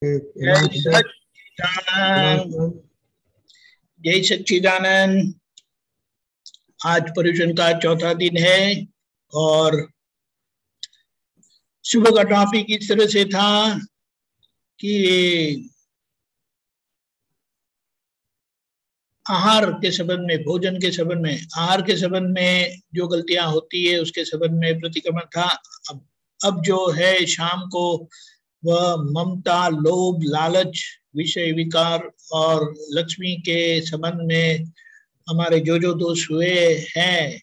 जय सच्चिदानंद। जय सच्चिदानंद। आज पर्यूषण का चौथा दिन है और सुबह का टॉपिक इस तरह से था कि आहार के संबंध में, भोजन के संबंध में, आहार के संबंध में जो गलतियां होती है उसके संबंध में प्रतिक्रमण था। अब जो है शाम को वह ममता, लोभ, लालच, विषय विकार और लक्ष्मी के संबंध में हमारे जो दोष हुए हैं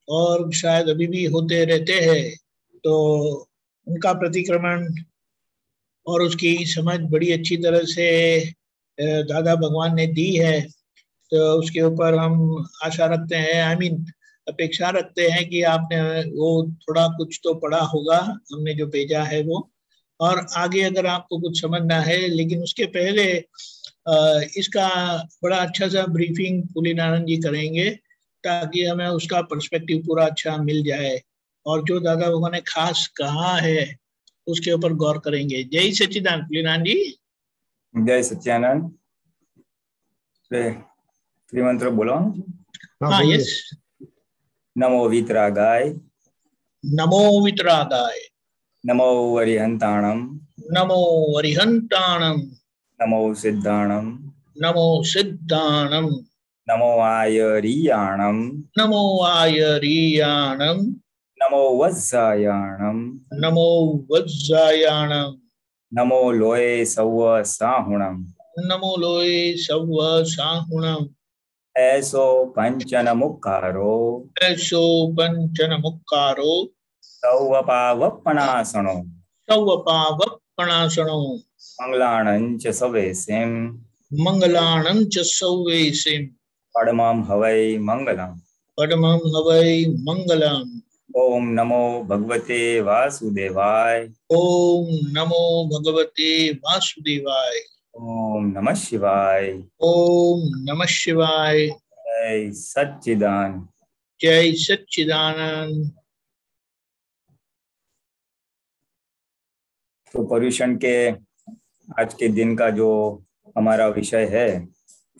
और शायद अभी भी होते रहते हैं, तो उनका प्रतिक्रमण और उसकी समझ बड़ी अच्छी तरह से दादा भगवान ने दी है। तो उसके ऊपर हम आशा रखते हैं, अपेक्षा रखते हैं कि आपने वो थोड़ा कुछ तो पढ़ा होगा, हमने जो भेजा है वो, और आगे अगर आपको कुछ समझना है। लेकिन उसके पहले इसका बड़ा अच्छा सा ब्रीफिंग पुलिनानंद जी करेंगे ताकि हमें उसका पर्सपेक्टिव पूरा अच्छा मिल जाए और जो दादा भगवान ने खास कहा है उसके ऊपर गौर करेंगे। जय सच्चिदानंद। पुलिनानंद जी। जय सच्चिदानंद। त्रिमंत्र बोलो। हाँ, यस। नमो वीतरागाय, नमो वितरागाय, नमो वरिहंताणम, नमो वरिहंताणम, नमो सिद्धाणम, नमो सिद्धाणम, नमो आयरियाणम, नमो आयरियाणम, नमो वज्जायाणम, नमो वज्जायाणम, नमो लोये सव्व साहुणम, नमो लोये सव्व साहुणम, ऐसो पंचन मुक्कारो, ऐसो पंचन मुक्कारो, सौवपावपणासणो, सौवपावपणासणो, मंगलाणंच सवेसिम, मंगलाणं च सौवेसिम, पडमं हवै मंगलम, पद्मं हवै मंगलम। ओम नमो भगवते वासुदेवाय, ओम नमो भगवते वासुदेवाय, ओम नमः शिवाय, ओम नमः शिवाय। जय सच्चिदानंद। जय सच्चिदानंद। तो पर्यूषण के आज के दिन का जो हमारा विषय है,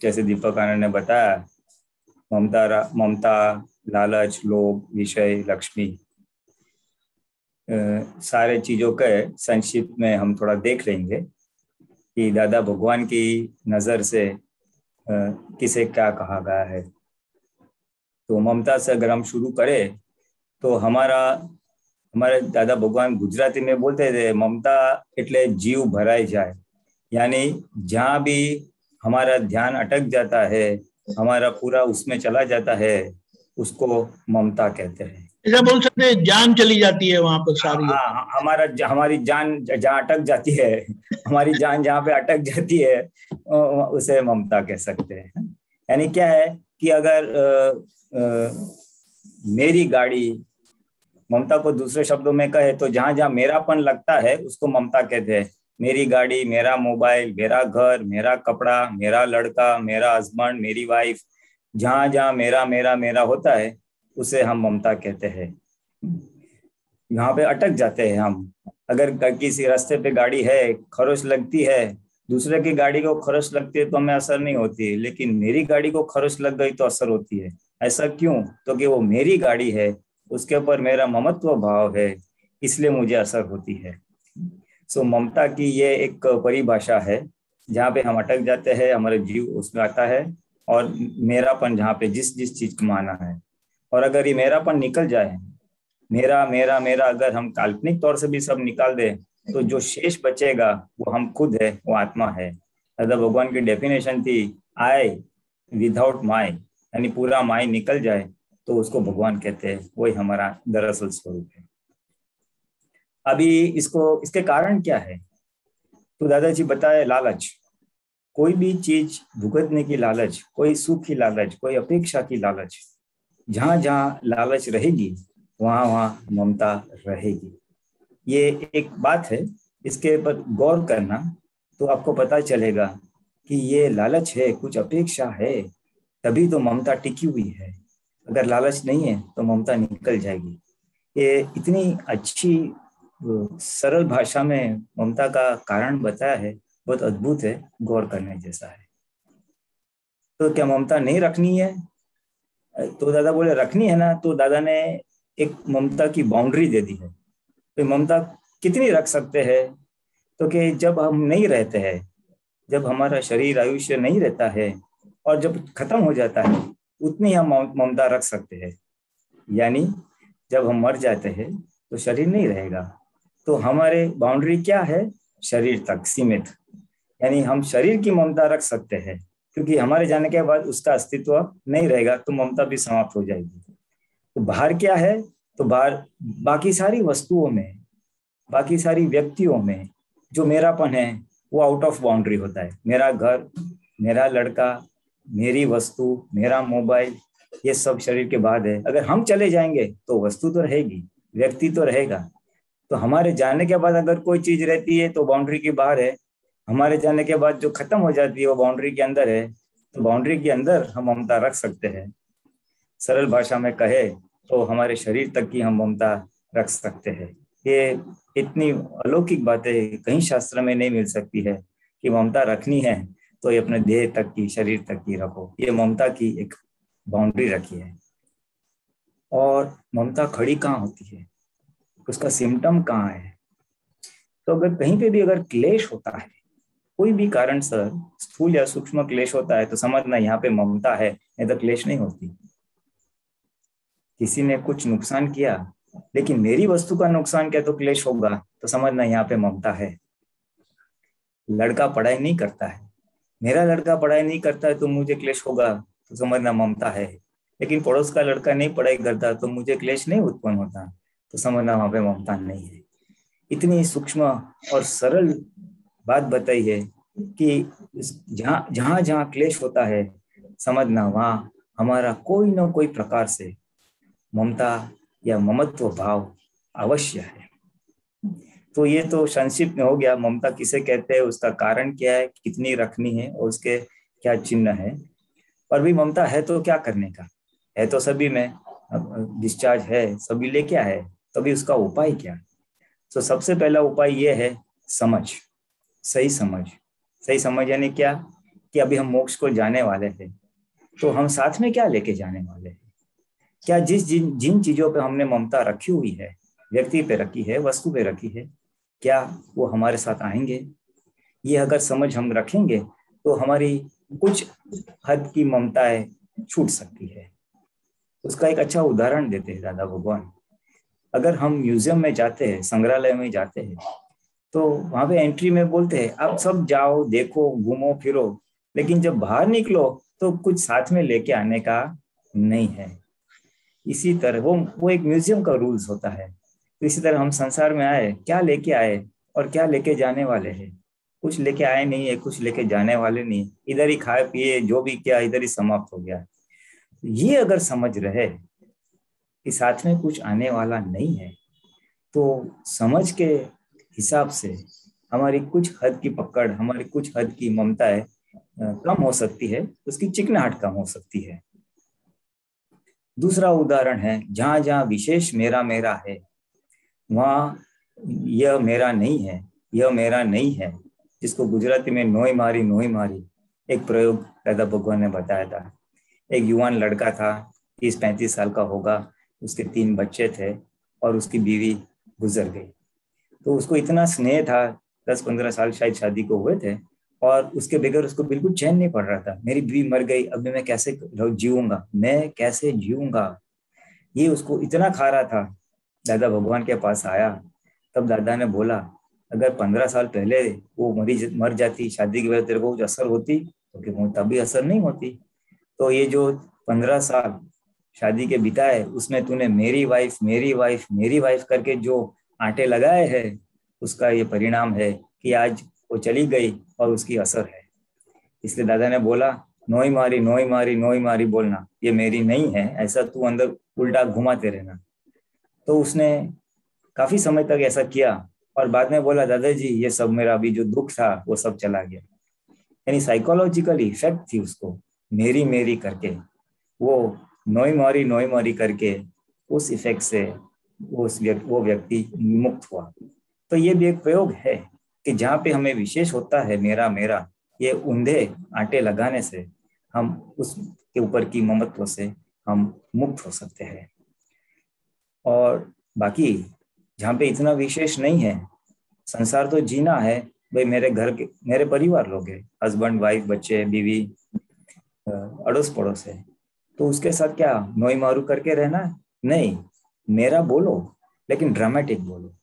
जैसे दीपक आनंद ने बताया, ममता, लालच, लोभ, विषय, लक्ष्मी, सारे चीजों के संक्षिप्त में हम थोड़ा देख लेंगे कि दादा भगवान की नजर से किसे क्या कहा गया है। तो ममता से अगर हम शुरू करें तो हमारे दादा भगवान गुजराती में बोलते थे, ममता એટલે जीव भराई जाए, यानी जहाँ भी हमारा ध्यान अटक जाता है, हमारा पूरा उसमें चला जाता है, उसको ममता कहते हैं। ऐसा बोल सकते हैं, जान चली जाती है वहां पर सारी। हमारी जान जहाँ अटक जाती है, हमारी जान जहाँ पे अटक जाती है, उसे ममता कह सकते हैं। यानी क्या है कि अगर मेरी गाड़ी, ममता को दूसरे शब्दों में कहे तो जहां जहां मेरापन लगता है उसको ममता कहते हैं। मेरी गाड़ी, मेरा मोबाइल, मेरा घर, मेरा कपड़ा, मेरा लड़का, मेरा हस्बैंड, मेरी वाइफ, जहां जहां मेरा मेरा मेरा होता है उसे हम ममता कहते हैं। यहाँ पे अटक जाते हैं हम। अगर किसी रास्ते पे गाड़ी है, खरोच लगती है, दूसरे की गाड़ी को खरोच लगती है तो हमें असर नहीं होती, लेकिन मेरी गाड़ी को खरोच लग गई तो असर होती है। ऐसा क्यों? तो कि वो मेरी गाड़ी है, उसके ऊपर मेरा ममत्व भाव है, इसलिए मुझे असर होती है। सो ममता की ये एक परिभाषा है जहाँ पे हम अटक जाते हैं, हमारे जीव उसमें आता है, और मेरापन जहाँ पे जिस जिस चीज को माना है। और अगर ये मेरापन निकल जाए, मेरा मेरा मेरा, अगर हम काल्पनिक तौर से भी सब निकाल दे तो जो शेष बचेगा वो हम खुद है, वो आत्मा है। दादा भगवान की डेफिनेशन थी, आई विदाउट माई, यानी पूरा माई निकल जाए तो उसको भगवान कहते हैं। वही हमारा दरअसल स्वरूप है। अभी इसके कारण क्या है तो दादाजी बताए, लालच। कोई भी चीज भुगतने की लालच, कोई सुख की लालच, कोई अपेक्षा की लालच, जहां जहां लालच रहेगी वहां वहां ममता रहेगी। ये एक बात है, इसके पर गौर करना तो आपको पता चलेगा कि ये लालच है, कुछ अपेक्षा है, तभी तो ममता टिकी हुई है। अगर लालच नहीं है तो ममता निकल जाएगी। ये इतनी अच्छी सरल भाषा में ममता का कारण बताया है, बहुत अद्भुत है, गौर करने जैसा है। तो क्या ममता नहीं रखनी है? तो दादा बोले रखनी है ना। तो दादा ने एक ममता की बाउंड्री दे दी है। तो ममता कितनी रख सकते हैं? तो कि जब हम नहीं रहते हैं, जब हमारा शरीर आयुष्य नहीं रहता है और जब खत्म हो जाता है, उतनी हम ममता रख सकते हैं। यानी जब हम मर जाते हैं तो शरीर नहीं रहेगा, तो हमारे बाउंड्री क्या है? शरीर तक सीमित। यानी हम शरीर की ममता रख सकते हैं, क्योंकि हमारे जाने के बाद उसका अस्तित्व नहीं रहेगा, तो ममता भी समाप्त हो जाएगी। तो बाहर क्या है? तो बाहर बाकी सारी वस्तुओं में, बाकी सारी व्यक्तियों में जो मेरापन है वो आउट ऑफ बाउंड्री होता है। मेरा घर, मेरा लड़का, मेरी वस्तु, मेरा मोबाइल, ये सब शरीर के बाद है। अगर हम चले जाएंगे तो वस्तु तो रहेगी, व्यक्ति तो रहेगा। तो हमारे जाने के बाद अगर कोई चीज रहती है तो बाउंड्री के बाहर है, हमारे जाने के बाद जो खत्म हो जाती है वो बाउंड्री के अंदर है। तो बाउंड्री के अंदर हम ममता रख सकते हैं। सरल भाषा में कहे तो हमारे शरीर तक की हम ममता रख सकते हैं। ये इतनी अलौकिक बातें कहीं शास्त्र में नहीं मिल सकती है कि ममता रखनी है तो ये अपने देह तक की, शरीर तक की रखो। ये ममता की एक बाउंड्री रखी है। और ममता खड़ी कहाँ होती है, उसका सिम्टम कहाँ है? तो अगर कहीं पे भी अगर क्लेश होता है, कोई भी कारण सर स्थूल या सूक्ष्म क्लेश होता है, तो समझना यहाँ पे ममता है, नहीं तो क्लेश नहीं होती। किसी ने कुछ नुकसान किया, लेकिन मेरी वस्तु का नुकसान किया तो क्लेश होगा, तो समझना यहाँ पे ममता है। लड़का पढ़ाई नहीं करता है, मेरा लड़का पढ़ाई नहीं करता है तो मुझे क्लेश होगा, तो समझना ममता है। लेकिन पड़ोस का लड़का नहीं पढ़ाई करता तो मुझे क्लेश नहीं उत्पन्न होता, तो समझना वहां पे ममता नहीं है। इतनी सूक्ष्म और सरल बात बताई है कि जहां जहां जहां क्लेश होता है, समझना वहां हमारा कोई ना कोई प्रकार से ममता या ममत्व भाव अवश्य है। तो ये तो संक्षिप्त में हो गया, ममता किसे कहते हैं, उसका कारण क्या है, कितनी रखनी है और उसके क्या चिन्ह है। और भी ममता है तो क्या करने का है? तो सभी में डिस्चार्ज है, सभी ले क्या है, तभी उसका उपाय क्या? तो सबसे पहला उपाय ये है समझ, सही समझ। सही समझ यानी क्या? कि अभी हम मोक्ष को जाने वाले हैं, तो हम साथ में क्या लेके जाने वाले हैं? क्या जिन चीजों पे हमने ममता रखी हुई है, व्यक्ति पे रखी है, वस्तु पे रखी है, क्या वो हमारे साथ आएंगे? ये अगर समझ हम रखेंगे तो हमारी कुछ हद की ममताएं छूट सकती है। उसका एक अच्छा उदाहरण देते हैं दादा भगवान। अगर हम म्यूजियम में जाते हैं, संग्रहालय में जाते हैं, तो वहां पे एंट्री में बोलते हैं आप सब जाओ, देखो, घूमो फिरो, लेकिन जब बाहर निकलो तो कुछ साथ में लेके आने का नहीं है। इसी तरह वो एक म्यूजियम का रूल्स होता है। तो इसी तरह हम संसार में आए, क्या लेके आए और क्या लेके जाने वाले हैं? कुछ लेके आए नहीं है, कुछ लेके जाने वाले नहीं। इधर ही खाए पिए, जो भी किया इधर ही समाप्त हो गया। ये अगर समझ रहे कि साथ में कुछ आने वाला नहीं है, तो समझ के हिसाब से हमारी कुछ हद की पकड़, हमारी कुछ हद की ममताएं कम हो सकती है, उसकी चिकनाहट कम हो सकती है। दूसरा उदाहरण है, जहां जहां विशेष मेरा मेरा है, वहां यह मेरा नहीं है, यह मेरा नहीं है, जिसको गुजराती में नोई मारी एक प्रयोग दादा भगवान ने बताया था। एक युवान लड़का था, 30-35 साल का होगा, उसके 3 बच्चे थे और उसकी बीवी गुजर गई। तो उसको इतना स्नेह था, 10-15 साल शायद शादी को हुए थे, और उसके बगैर उसको बिल्कुल चैन नहीं पड़ रहा था। मेरी बीवी मर गई, अब मैं कैसे जीऊंगा, मैं कैसे जीऊंगा, ये उसको इतना खा रहा था। दादा भगवान के पास आया, तब दादा ने बोला अगर 15 साल पहले वो मर जाती, शादी की वजह तेरे को कुछ असर होती, तो कि तभी असर नहीं होती। तो ये जो 15 साल शादी के बिताए, उसमें तूने मेरी वाइफ मेरी वाइफ मेरी वाइफ करके जो आंटे लगाए हैं, उसका ये परिणाम है कि आज वो चली गई और उसकी असर है। इसलिए दादा ने बोला नोई मारी नोई मारी नोई मारी बोलना, ये मेरी नहीं है, ऐसा तू अंदर उल्टा घुमाते रहना। तो उसने काफी समय तक ऐसा किया और बाद में बोला दादाजी ये सब मेरा अभी जो दुख था वो सब चला गया। यानी साइकोलॉजिकल इफेक्ट थी उसको, मेरी मेरी करके, वो नोई मारी करके, उस इफेक्ट से वो व्यक्ति मुक्त हुआ। तो ये भी एक प्रयोग है कि जहाँ पे हमें विशेष होता है मेरा मेरा, ये ऊंधे आंटे लगाने से हम उसके ऊपर की ममत्व से हम मुक्त हो सकते हैं। और बाकी जहाँ पे इतना विशेष नहीं है, संसार तो जीना है भाई, मेरे घर के मेरे परिवार लोग हैं, हस्बैंड वाइफ बच्चे बीवी अड़ोस पड़ोस है, तो उसके साथ क्या नोई मारू करके रहना? नहीं, मेरा बोलो लेकिन ड्रामेटिक बोलो,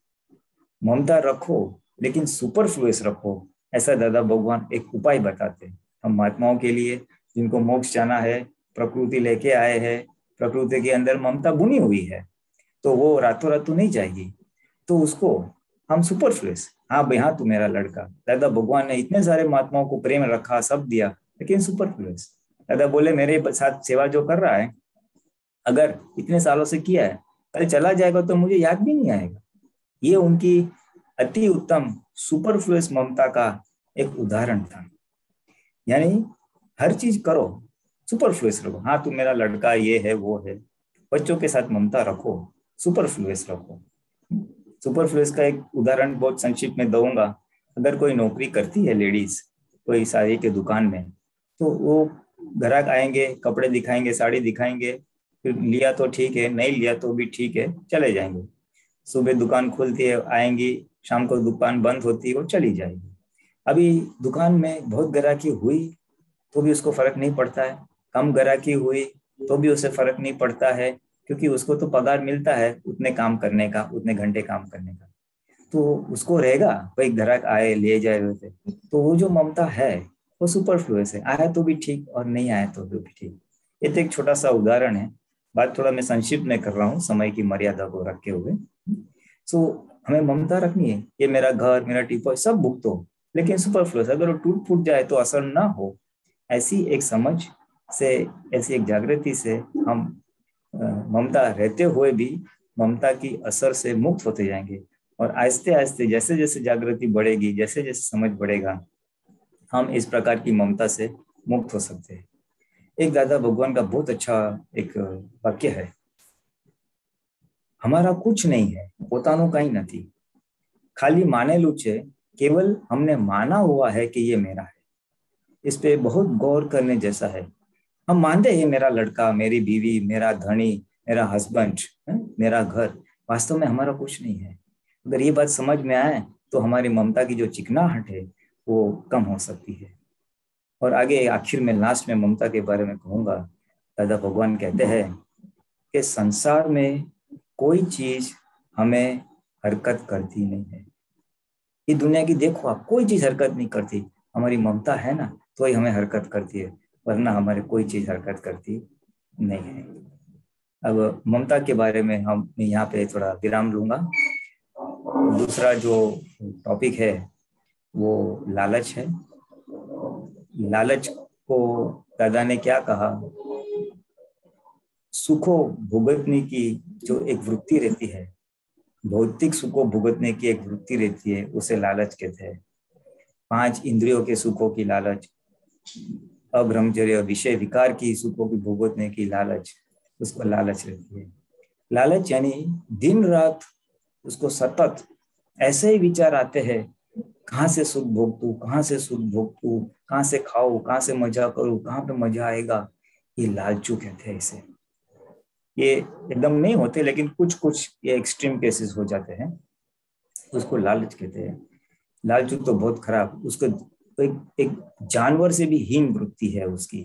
ममता रखो लेकिन सुपरफ्लुअस रखो। ऐसा दादा भगवान एक उपाय बताते हैं हम महात्माओं के लिए, जिनको मोक्ष जाना है, प्रकृति लेके आए हैं, प्रकृति के अंदर ममता बुनी हुई है, तो वो रातों रातों नहीं जाएगी, तो उसको हम सुपरफ्लुअस, हाँ भाई हाँ तू मेरा लड़का। दादा भगवान ने इतने सारे महात्माओं को प्रेम रखा, सब दिया, लेकिन सुपरफ्लुअस। दादा बोले मेरे साथ सेवा जो कर रहा है, अगर इतने सालों से किया है, कल चला जाएगा तो मुझे याद भी नहीं आएगा। ये उनकी अति उत्तम सुपरफ्लुअस ममता का एक उदाहरण था। यानी हर चीज करो, सुपरफ्लुअस रखो, हाँ तू मेरा लड़का, ये है वो है। बच्चों के साथ ममता रखो, सुपरफ्लुअस रखो। सुपरफ्लुअस का एक उदाहरण बहुत संक्षिप्त में दूंगा। अगर कोई नौकरी करती है लेडीज कोई साड़ी के दुकान में, तो वो ग्राहक आएंगे, कपड़े दिखाएंगे, साड़ी दिखाएंगे, फिर लिया तो ठीक है, नहीं लिया तो भी ठीक है, चले जाएंगे। सुबह दुकान खुलती है, आएंगी, शाम को दुकान बंद होती है, वो चली जाएगी। अभी दुकान में बहुत ग्राहकी हुई तो भी उसको फर्क नहीं पड़ता है, कम ग्राहकी हुई तो भी उसे फर्क नहीं पड़ता है, क्योंकि उसको तो पगार मिलता है उतने काम करने का, उतने घंटे काम करने का, तो उसको रहेगा भाई ग्राहक आए ले जाए वैसे। तो वो जो ममता है वो सुपरफ्लुअस है, आया तो भी ठीक और नहीं आया तो भी ठीक। ये तो एक छोटा सा उदाहरण है, बात थोड़ा मैं संक्षिप्त में कर रहा हूँ समय की मर्यादा को रखे हुए। सो हमें ममता रखनी है, ये मेरा घर मेरा टीपॉय सब भुगतो, लेकिन सुपरफ्लुअस अगर वो टूट फूट जाए तो असर ना हो, ऐसी एक समझ से, ऐसी एक जागृति से हम ममता रहते हुए भी ममता की असर से मुक्त होते जाएंगे। और आहिस्ते आहिस्ते जैसे जैसे जागृति बढ़ेगी, जैसे जैसे समझ बढ़ेगा, हम इस प्रकार की ममता से मुक्त हो सकते हैं। एक दादा भगवान का बहुत अच्छा एक वाक्य है, हमारा कुछ नहीं है, પોતાનું કંઈ નથી, खाली मानेलू છે, केवल हमने माना हुआ है कि ये मेरा है। इस पे बहुत गौर करने जैसा है। हम मानते हैं मेरा लड़का, मेरी बीवी, मेरा धनी, मेरा हस्बैंड, मेरा घर, वास्तव में हमारा कुछ नहीं है। अगर ये बात समझ में आए तो हमारी ममता की जो चिकनाहट है वो कम हो सकती है। और आगे आखिर में लास्ट में ममता के बारे में कहूंगा। दादा भगवान कहते हैं कि संसार में कोई चीज हमें हरकत करती नहीं है। ये दुनिया की देखो आप, कोई चीज हरकत नहीं करती, हमारी ममता है ना तो ही हमें हरकत करती है, वरना हमारे कोई चीज हरकत करती नहीं है। अब ममता के बारे में हम यहाँ पे थोड़ा विराम लूंगा। दूसरा जो टॉपिक है वो लालच है। लालच को दादा ने क्या कहा, सुखों भुगतने की जो एक वृत्ति रहती है, भौतिक सुखों भुगतने की एक वृत्ति रहती है, उसे लालच कहते हैं। 5 इंद्रियों के सुखों की लालच, अब्रह्मचर्य विषय विकार की सुखों की भुगतने की लालच, उसको लालच रहती है। लालच यानी दिन रात उसको सतत ऐसे ही विचार आते हैं, कहाँ से सुख भोगतू, कहाँ से सुख भोगतू, कहाँ से खाऊं, कहाँ से मजा करूं, कहाँ पे मजा आएगा। ये लालचू कहते हैं इसे। ये एकदम नहीं होते, लेकिन कुछ कुछ ये एक्सट्रीम केसेस हो जाते हैं, उसको लालच कहते हैं। लालचू तो बहुत खराब, उसको एक जानवर से भी हीन वृत्ति है उसकी,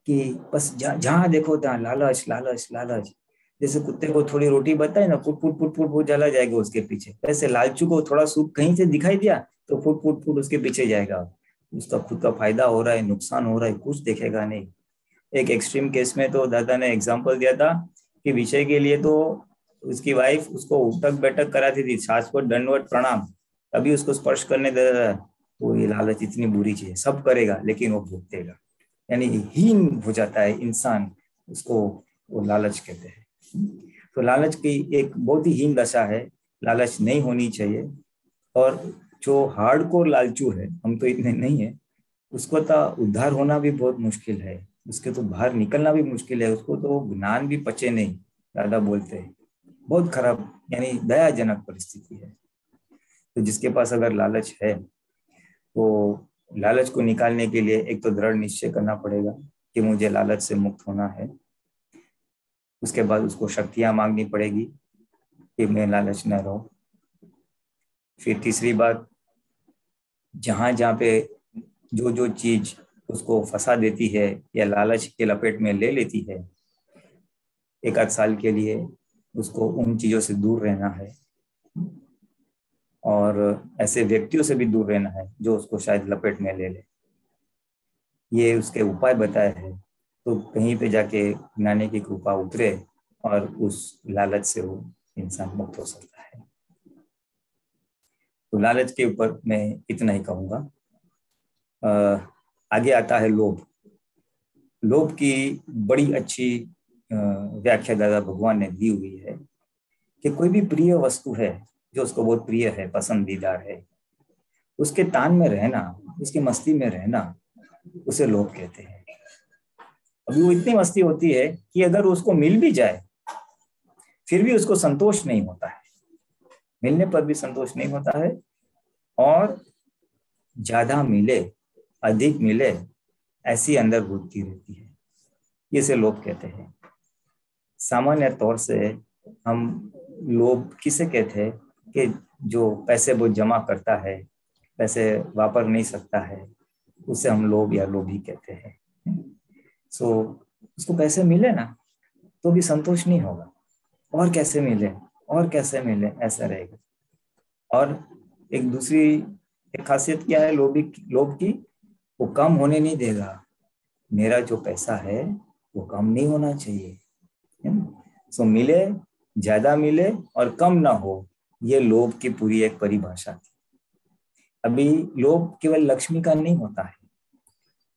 कि बस जहां देखो तहाँ लालच लालच लालच। जैसे कुत्ते को थोड़ी रोटी बताए ना, फुट फुट फुट फुट वो चला जाएगा उसके पीछे, ऐसे लालचू को थोड़ा सुख कहीं से दिखाई दिया तो फुट फुट फुट उसके पीछे जाएगा। उसका खुद का फायदा हो रहा है, नुकसान हो रहा है, कुछ देखेगा नहीं। एक एक्सट्रीम केस में तो दादा ने एग्जाम्पल दिया था कि विषय के लिए तो उसकी वाइफ उसको उठक बैठक कराती थी, शाश्वत दंडवत प्रणाम, तभी उसको स्पर्श करने देता था। तो ये लालच इतनी बुरी चीज है, सब करेगा लेकिन वो भुगतेगा, यानी हीन हो जाता है इंसान, उसको वो लालच कहते हैं। तो लालच की एक बहुत ही हीन दशा है, लालच नहीं होनी चाहिए। और जो हार्डकोर लालचू है, हम तो इतने नहीं है, उसको तो उद्धार होना भी बहुत मुश्किल है, उसके तो बाहर निकलना भी मुश्किल है, उसको तो ज्ञान भी पचे नहीं, दादा बोलते हैं। बहुत खराब यानी दयाजनक परिस्थिति है। तो जिसके पास अगर लालच है तो लालच को निकालने के लिए एक तो दृढ़ निश्चय करना पड़ेगा कि मुझे लालच से मुक्त होना है। उसके बाद उसको शक्तियां मांगनी पड़ेगी कि मैं लालच न रहूं। फिर तीसरी बात, जहां जहां पे जो जो चीज उसको फंसा देती है या लालच के लपेट में ले लेती है, एक आध साल के लिए उसको उन चीजों से दूर रहना है और ऐसे व्यक्तियों से भी दूर रहना है जो उसको शायद लपेट में ले ले। ये उसके उपाय बताए हैं, तो कहीं पे जाके ज्ञानी की कृपा उतरे और उस लालच से वो इंसान मुक्त हो सकता है। तो लालच के ऊपर मैं इतना ही कहूँगा। आगे आता है लोभ। लोभ की बड़ी अच्छी व्याख्या दादा भगवान ने दी हुई है कि कोई भी प्रिय वस्तु है जो उसको बहुत प्रिय है, पसंदीदा है, उसके तान में रहना, उसकी मस्ती में रहना, उसे लोभ कहते हैं। अभी वो इतनी मस्ती होती है कि अगर उसको मिल भी जाए फिर भी उसको संतोष नहीं होता है, मिलने पर भी संतोष नहीं होता है, और ज्यादा मिले, अधिक मिले, ऐसी अंदर वृत्ति रहती है। इसे लोभ कहते हैं। सामान्य तौर से हम लोभ किसे कहते हैं कि जो पैसे वो जमा करता है, पैसे वापर नहीं सकता है, उसे हम लोभ या लोभी कहते हैं। सो उसको पैसे मिले ना तो भी संतोष नहीं होगा, और कैसे मिले और कैसे मिले, ऐसा रहेगा। और एक दूसरी एक खासियत क्या है लोभ की, वो कम होने नहीं देगा। मेरा जो पैसा है वो कम नहीं होना चाहिए, है ना। सो मिले, ज्यादा मिले और कम ना हो, ये लोभ की पूरी एक परिभाषा थी। अभी लोभ केवल लक्ष्मी का नहीं होता है,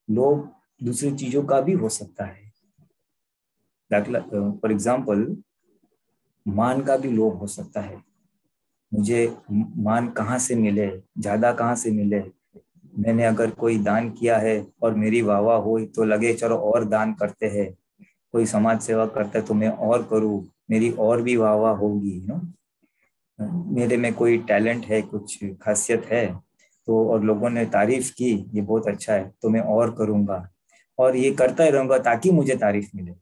लोभ दूसरी चीजों का भी हो सकता है। फॉर एग्जाम्पल, मान का भी लोभ हो सकता है। मुझे मान कहाँ से मिले, ज्यादा कहाँ से मिले। मैंने अगर कोई दान किया है और मेरी वाह हो तो लगे चलो और दान करते हैं, कोई समाज सेवा करता है तो मैं और करूँ, मेरी और भी वाह होगी ना। मेरे में कोई टैलेंट है, कुछ खासियत है, तो और लोगों ने तारीफ की ये बहुत अच्छा है तो मैं और करूँगा, और ये करता ही रहूंगा ताकि मुझे तारीफ मिले।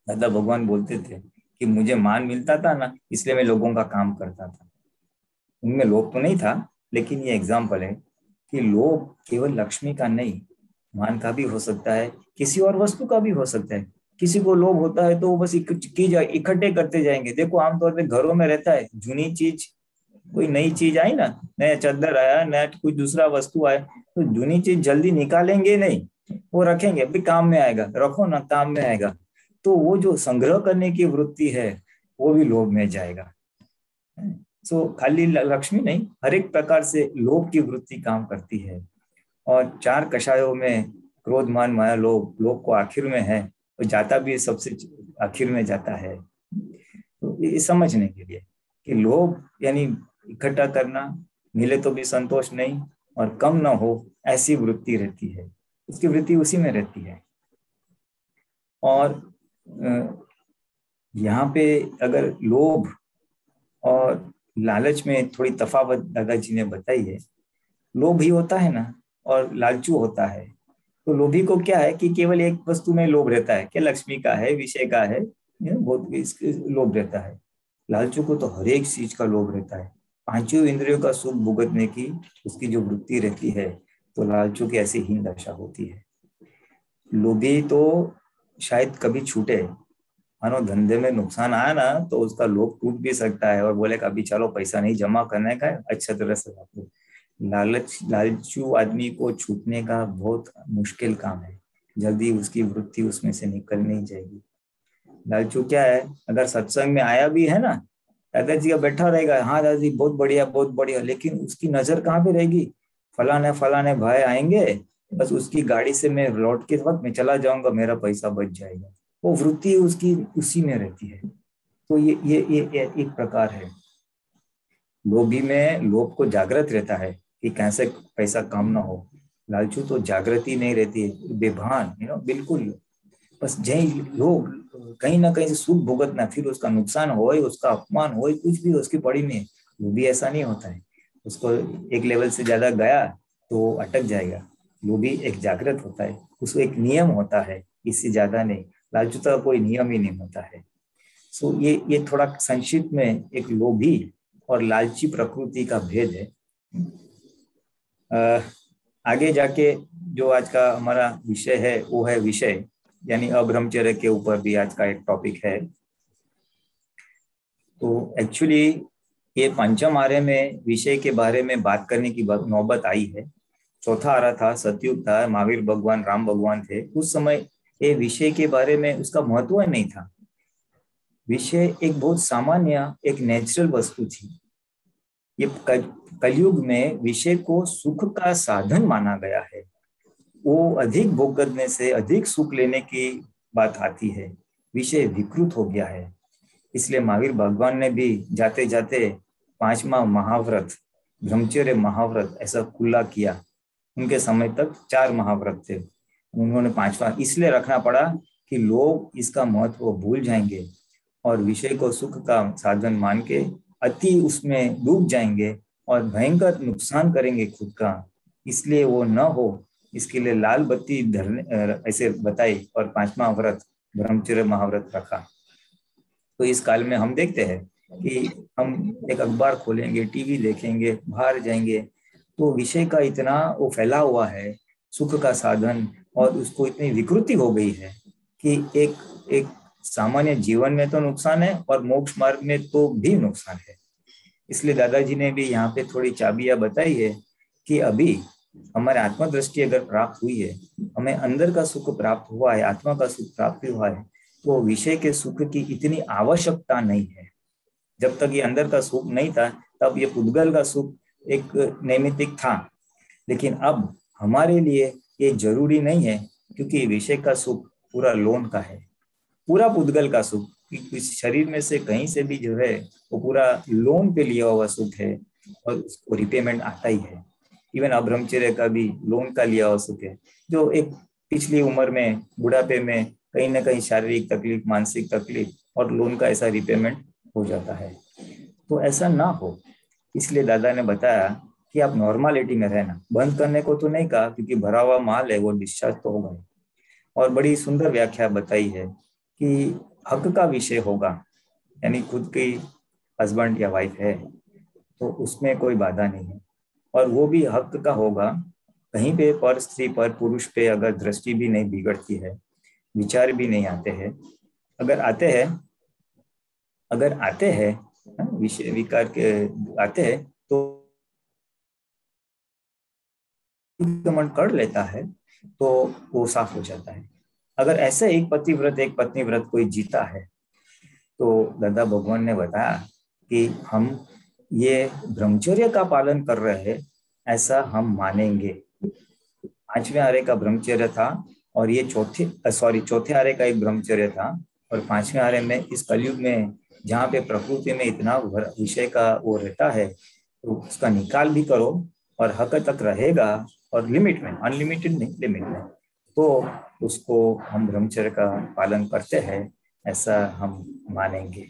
दादा भगवान बोलते थे कि मुझे मान मिलता था ना, इसलिए मैं लोगों का काम करता था। उनमें लोभ तो नहीं था, लेकिन ये एग्जाम्पल है कि लोभ केवल लक्ष्मी का नहीं, मान का भी हो सकता है, किसी और वस्तु का भी हो सकता है। किसी को लोभ होता है तो वो बस इकट्ठे करते जाएंगे। देखो आमतौर पे घरों में रहता है, जूनी चीज, कोई नई चीज आई ना, नया चादर आया, नया कोई दूसरा वस्तु आया, तो जूनी चीज जल्दी निकालेंगे नहीं, वो रखेंगे, अभी काम में आएगा, रखो ना काम में आएगा। तो वो जो संग्रह करने की वृत्ति है वो भी लोभ में जाएगा। सो खाली लक्ष्मी नहीं, हर एक प्रकार से लोभ की वृत्ति काम करती है। और चार कषायों में क्रोध मान माया लोभ, लोभ को आखिर में है, तो जाता भी सबसे आखिर में जाता है। तो ये समझने के लिए कि लोभ यानी इकट्ठा करना, मिले तो भी संतोष नहीं और कम ना हो, ऐसी वृत्ति रहती है, उसकी वृत्ति उसी में रहती है। और यहाँ पे अगर लोभ और लालच में थोड़ी तफावत दादाजी ने बताई है। लोभ ही होता है ना और लालचू होता है। तो लोभी को क्या है कि केवल एक वस्तु में लोभ रहता है, कि लक्ष्मी का है, विषय का है, बहुत लोभ रहता है। लालचू को तो हर एक चीज का लोभ रहता है, पांचों इंद्रियों का सुख भुगतने की उसकी जो वृत्ति रहती है, तो लालचू की ऐसी हीन दशा होती है। लोभी तो शायद कभी छूटे, मानो धंधे में नुकसान आया ना तो उसका लोभ टूट भी सकता है और बोले अभी चलो पैसा नहीं जमा करने का है, अच्छा तरह से रखो। लालचू आदमी को छूटने का बहुत मुश्किल काम है, जल्दी उसकी वृत्ति उसमें से निकल नहीं जाएगी। लालचू क्या है, अगर सत्संग में आया भी है ना, दादाजी का बैठा रहेगा, हाँ दादाजी बहुत बढ़िया बहुत बढ़िया, लेकिन उसकी नजर कहाँ पे रहेगी, फलाने फलाने भाई आएंगे, बस उसकी गाड़ी से मैं लौट के वक्त मैं चला जाऊंगा, मेरा पैसा बच जाएगा। वो वृत्ति उसकी उसी में रहती है। तो ये एक प्रकार है। लोभी में लोभ को जागृत रहता है कि कैसे पैसा कम ना हो। लालचू तो जागृति नहीं रहती है, बेभान बिल्कुल बस जही लोग कहीं ना कहीं से सुख भुगतना, फिर उसका नुकसान हो, उसका अपमान हो, कुछ भी उसकी पड़ी में, वो भी ऐसा नहीं होता है। उसको एक लेवल से ज्यादा गया तो अटक जाएगा। वो भी एक जागृत होता है, उसको एक नियम होता है, इससे ज्यादा नहीं। लालचू का कोई नियम ही नहीं होता है। सो ये थोड़ा संक्षिप्त में एक लोभी और लालची प्रकृति का भेद है। आगे जाके जो आज का हमारा विषय है वो है विषय, यानी अब्रह्मचर्य के ऊपर भी आज का एक टॉपिक है। तो एक्चुअली ये पंचम आर्य में विषय के बारे में बात करने की नौबत आई है। चौथा आर्य था, सतयुग था, महावीर भगवान, राम भगवान थे। उस समय ये विषय के बारे में उसका महत्व नहीं था। विषय एक बहुत सामान्य, एक नेचुरल वस्तु थी। ये कलयुग में विषय को सुख का साधन माना गया है। वो अधिक भोग करने से अधिक सुख लेने की बात आती है। विषय विकृत हो गया है। इसलिए महावीर भगवान ने भी जाते जाते 5वां महाव्रत, ब्रह्मचर्य महाव्रत ऐसा खुला किया। उनके समय तक 4 महाव्रत थे, उन्होंने 5वां इसलिए रखना पड़ा कि लोग इसका महत्व भूल जाएंगे और विषय को सुख का साधन मान के अति उसमें डूब जाएंगे और भयंकर नुकसान करेंगे खुद का। इसलिए वो न हो, इसके लिए लाल बत्ती धरने ऐसे बताई और 5वां व्रत ब्रह्मचर्य महाव्रत रखा। तो इस काल में हम देखते हैं कि हम एक अखबार खोलेंगे, टीवी देखेंगे, बाहर जाएंगे, तो विषय का इतना वो फैला हुआ है, सुख का साधन, और उसको इतनी विकृति हो गई है कि एक सामान्य जीवन में तो नुकसान है और मोक्ष मार्ग में तो भी नुकसान है। इसलिए दादाजी ने भी यहाँ पे थोड़ी चाबियां बताई है कि अभी हमारे आत्मदृष्टि अगर प्राप्त हुई है, हमें अंदर का सुख प्राप्त हुआ है, आत्मा का सुख प्राप्त हुआ है, तो विषय के सुख की इतनी आवश्यकता नहीं है। जब तक ये अंदर का सुख नहीं था तब ये पुद्गल का सुख एक नैमित्तिक था, लेकिन अब हमारे लिए ये जरूरी नहीं है, क्योंकि विषय का सुख पूरा लोन का है, पूरा पुद्गल का सुख। इस शरीर में से कहीं से भी जो है वो पूरा लोन पे लिया हुआ सुख है और उसको रिपेमेंट आता ही है। इवन अब्रह्मचर्य का भी लोन का लिया हुआ सुख है, जो एक पिछली उम्र में बुढ़ापे में कहीं ना कहीं शारीरिक तकलीफ, मानसिक तकलीफ, और लोन का ऐसा रिपेमेंट हो जाता है। तो ऐसा ना हो, इसलिए दादा ने बताया कि आप नॉर्मालिटी में रहना। बंद करने को तो नहीं कहा, क्योंकि भरा हुआ माल है वो डिस्चार्ज तो होगा। और बड़ी सुंदर व्याख्या बताई है कि हक का विषय होगा, यानी खुद की हस्बैंड या वाइफ है तो उसमें कोई बाधा नहीं है, और वो भी हक का होगा। कहीं पे पर स्त्री पर पुरुष पे अगर दृष्टि भी नहीं बिगड़ती है, विचार भी नहीं आते हैं, अगर आते हैं विषय विकार के आते हैं, तो मन कर लेता है तो वो साफ हो जाता है। अगर ऐसे एक पतिव्रत एक पत्नी व्रत कोई जीता है, तो दादा भगवान ने बताया कि हम ये ब्रह्मचर्य का पालन कर रहे हैं, ऐसा हम मानेंगे। 5वें आर्य का ब्रह्मचर्य था और ये चौथे आर्य का एक ब्रह्मचर्य था, और 5वें आर्य में इस कलयुग में जहाँ पे प्रकृति में इतना विषय का वो रहता है, तो उसका निकाल भी करो और हक तक रहेगा, और लिमिट में, अनलिमिटेड नहीं, लिमिट में, तो उसको हम ब्रह्मचर्य का पालन करते हैं, ऐसा हम मानेंगे।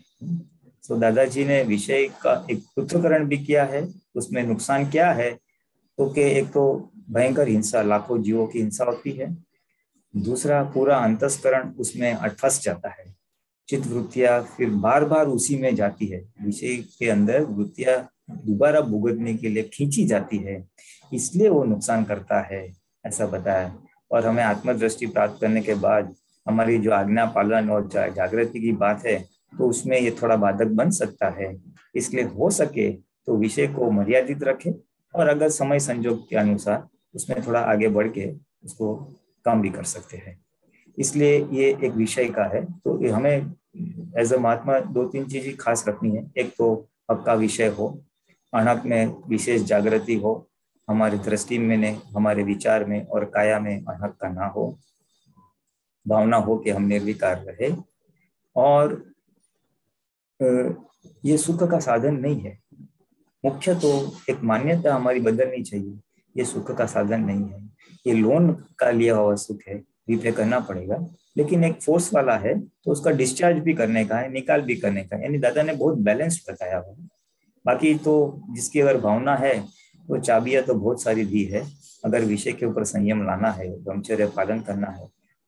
तो दादाजी ने विषय का एक पृथक्करण भी किया है। उसमें नुकसान क्या है, तो कि एक तो भयंकर हिंसा, लाखों जीवों की हिंसा होती है। दूसरा, पूरा अंतस्करण उसमें फंस जाता है। चित्त वृत्तियां फिर बार बार उसी में जाती है, विषय के अंदर वृत्तियां दोबारा भुगतने के लिए खींची जाती है, इसलिए वो नुकसान करता है, ऐसा बताया। और हमें आत्मदृष्टि प्राप्त करने के बाद हमारी जो आज्ञा पालन और जागृति की बात है, तो उसमें ये थोड़ा बाधक बन सकता है। इसलिए हो सके तो विषय को मर्यादित रखे, और अगर समय संजोग के अनुसार उसमें थोड़ा आगे बढ़ के उसको कम भी कर सकते हैं। इसलिए ये एक विषय का है, तो ये हमें एज अ महात्मा 2-3 चीजें खास रखनी है। एक तो हक का विषय हो, अनहक में विशेष जागृति हो, हमारी दृष्टि में ने, हमारे विचार में और काया में अनहक का ना हो, भावना हो कि हम निर्विकार रहे। और ये सुख का साधन नहीं है। मुख्य तो एक मान्यता हमारी बदलनी चाहिए, ये सुख का साधन नहीं है, ये लोन का लिया हुआ सुख है, रीपे करना पड़ेगा, लेकिन एक फोर्स वाला है तो उसका डिस्चार्ज भी करने का है, निकाल भी करने का है। यानी दादा ने बहुत बैलेंस्ड बताया हुआ। बाकी तो जिसकी अगर भावना है वो चाबियां तो बहुत सारी दी है। अगर विषय के ऊपर संयम लाना है, ब्रह्मचर्य पालन करना है,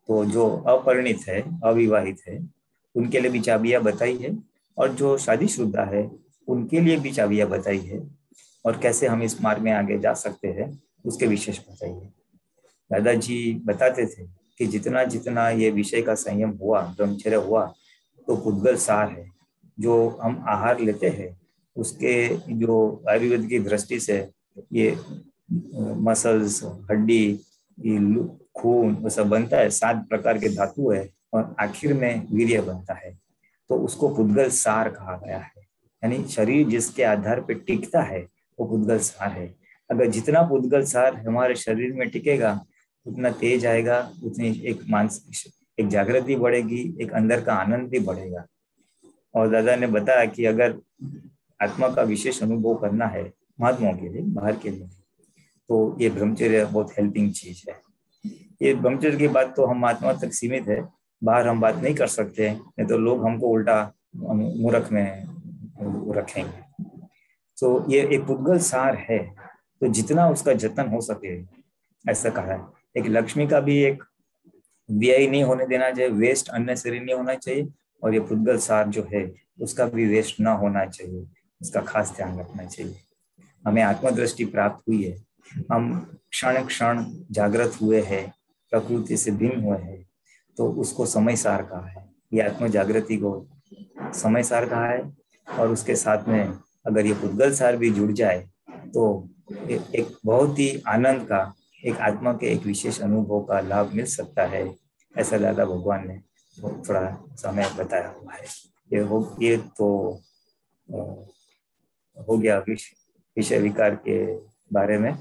तो जो अपरिणित है, अविवाहित है, उनके लिए भी चाबियां बताई है, और जो शादीशुदा है उनके लिए भी चाबियां बताई है, और कैसे हम इस मार्ग में आगे जा सकते हैं उसके विशेष बताई है। दादाजी बताते थे कि जितना जितना ये विषय का संयम हुआ, ब्रह्मचर्य हुआ, तो पुद्गल सार है। जो हम आहार लेते हैं उसके, जो आयुर्वेद की दृष्टि से ये मसल्स, हड्डी, ये खून, वो सब बनता है, 7 प्रकार के धातु है, और आखिर में वीर्य बनता है। तो उसको पुद्गल सार कहा गया है। यानी शरीर जिसके आधार पर टिकता है वो पुद्गल सार है। अगर जितना पुद्गल सार हमारे शरीर में टिकेगा उतना तेज आएगा, उतनी एक मानसिक एक जागृति बढ़ेगी, एक अंदर का आनंद भी बढ़ेगा। और दादा ने बताया कि अगर आत्मा का विशेष अनुभव करना है महात्माओं के लिए, बाहर के लिए, तो ये ब्रह्मचर्य बहुत हेल्पिंग चीज है। ये ब्रह्मचर्य की बात तो हम महात्मा तक सीमित है, बाहर हम बात नहीं कर सकते, नहीं तो लोग हमको उल्टा मूर्ख में रखेंगे। तो ये एक पुद्गल सार है, तो जितना उसका जतन हो सके, ऐसा कहा है। एक लक्ष्मी का भी एक व्यय नहीं होने देना चाहिए, वेस्ट अननेसेसरी नहीं होना चाहिए, और ये पुद्गल सार जो है उसका भी वेस्ट ना होना चाहिए, उसका खास ध्यान रखना चाहिए। हमें आत्मदृष्टि प्राप्त हुई है, हम क्षण क्षण जागृत हुए हैं, प्रकृति से भिन्न हुए हैं, तो उसको समय सार कहा है। ये आत्म जागृति को समय सार कहा है, और उसके साथ में अगर ये पुद्गल सार भी जुड़ जाए तो एक बहुत ही आनंद का, एक आत्मा के एक विशेष अनुभव का लाभ मिल सकता है। ऐसा दादा भगवान ने थोड़ा समय बताया हुआ है। ये तो हो गया विषय विकार के बारे में।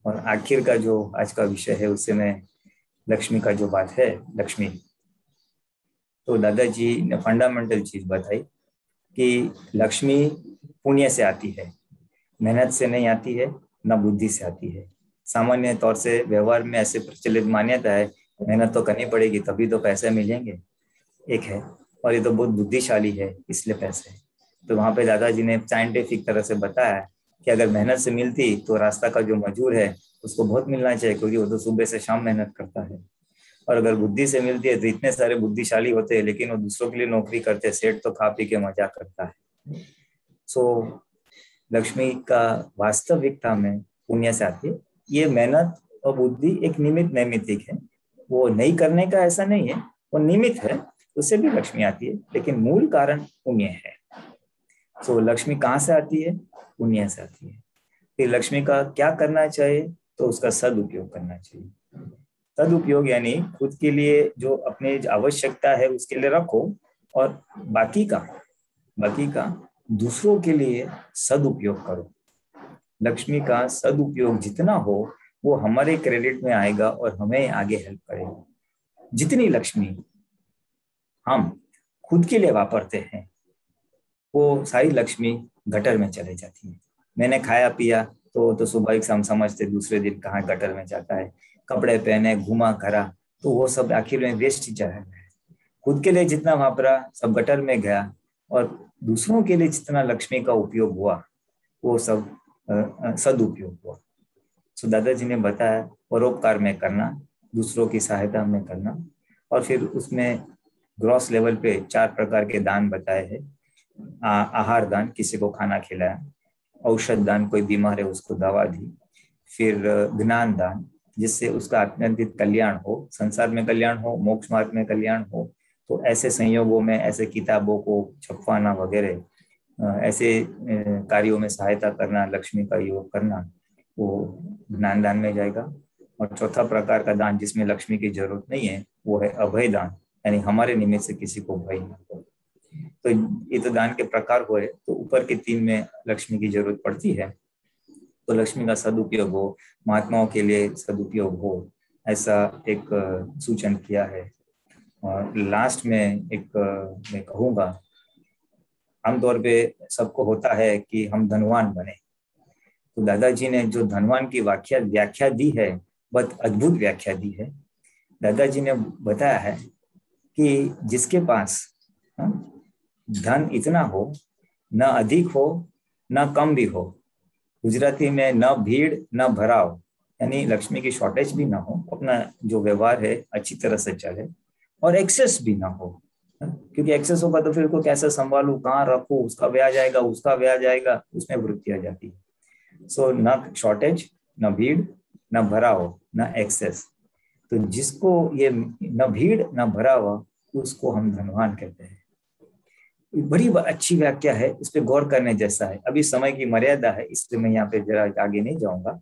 और आखिर का जो आज का विषय है उससे मैं लक्ष्मी का जो बात है, लक्ष्मी, तो दादाजी ने फंडामेंटल चीज बताई कि लक्ष्मी पुण्य से आती है, मेहनत से नहीं आती है, ना बुद्धि से आती है। सामान्य तौर से व्यवहार में ऐसे प्रचलित मान्यता है, मेहनत तो करनी पड़ेगी तभी तो पैसे मिलेंगे, एक है, और ये तो बहुत बुद्धिशाली है इसलिए पैसे। तो वहां पे दादाजी ने साइंटिफिक तरह से बताया कि अगर मेहनत से मिलती तो रास्ता का जो मजदूर है उसको बहुत मिलना चाहिए, क्योंकि वो तो सुबह से शाम मेहनत करता है। और अगर बुद्धि से मिलती है तो इतने सारे बुद्धिशाली होते हैं, लेकिन वो दूसरों के लिए नौकरी करते हैं, सेठ तो खा पी के मजा करता है। सो लक्ष्मी का वास्तविकता में पुण्य से आती है। ये मेहनत और बुद्धि एक निमित्त नैमित्तिक है, वो नहीं करने का ऐसा नहीं है, वो निमित्त है, उससे भी लक्ष्मी आती है, लेकिन मूल कारण पुण्य है। सो लक्ष्मी कहाँ से आती है? पुण्य से आती है। फिर लक्ष्मी का क्या करना चाहिए? तो उसका सदुपयोग करना चाहिए। सदुपयोग यानी खुद के लिए जो अपनी आवश्यकता है उसके लिए रखो, और बाकी का दूसरों के लिए सदुपयोग करो। लक्ष्मी का सदुपयोग जितना हो वो हमारे क्रेडिट में आएगा और हमें आगे हेल्प करेगा। जितनी लक्ष्मी हम खुद के लिए वापरते हैं वो सारी लक्ष्मी गटर में चले जाती है। मैंने खाया पिया तो स्वाभाविक हम समझते दूसरे दिन कहाँ गटर में जाता है, कपड़े पहने, घुमा करा, तो वो सब आखिर में वेस्ट ही चला गया। खुद के लिए जितना वापरा सब गटर में गया, और दूसरों के लिए जितना लक्ष्मी का उपयोग हुआ वो सब सदुपयोग हुआ। सो दादाजी ने बताया परोपकार में करना, दूसरों की सहायता में करना, और फिर उसमें ग्रॉस लेवल पे 4 प्रकार के दान बताए हैं। आहार दान, किसी को खाना खिलाया, औषध दान, कोई बीमार है उसको दवा दी, फिर ज्ञान दान जिससे उसका अत्यंतित कल्याण हो, संसार में कल्याण हो, मोक्ष मार्ग में कल्याण हो। तो ऐसे संयोगों में ऐसे किताबों को छपवाना वगैरह, ऐसे कार्यों में सहायता करना, लक्ष्मी का योग करना, वो ज्ञान दान में जाएगा। और चौथा प्रकार का दान जिसमें लक्ष्मी की जरूरत नहीं है वो है अभय दान, यानी हमारे निमित्त से किसी को भय न हो। तो ये तो दान के प्रकार हुए। तो ऊपर के 3 में लक्ष्मी की जरूरत पड़ती है, तो लक्ष्मी का सदुपयोग हो, महात्माओं के लिए सदुपयोग हो, ऐसा एक सूचन किया है। और लास्ट में एक मैं कहूँगा, आमतौर पे सबको होता है कि हम धनवान बने, तो दादाजी ने जो धनवान की व्याख्या दी है बहुत अद्भुत व्याख्या दी है। दादाजी ने बताया है कि जिसके पास धन इतना हो, न अधिक हो न कम भी हो, गुजराती में न भीड़ न भराव, यानी लक्ष्मी की शॉर्टेज भी ना हो, अपना जो व्यवहार है अच्छी तरह से चले, और एक्सेस भी ना हो, क्योंकि एक्सेस होगा तो फिर को कैसे संभालू, कहाँ रखू, उसका ब्याज आएगा, उसका ब्याज आएगा, उसमें वृत्ति आ जाती है। सो न शॉर्टेज, न भीड़, न भराव, न एक्सेस। तो जिसको ये न भीड़ न भराव, उसको हम धनवान कहते हैं। बड़ी अच्छी व्याख्या है, इस पे गौर करने जैसा है। अभी समय की मर्यादा है, इसलिए मैं यहाँ पे जरा आगे नहीं जाऊंगा।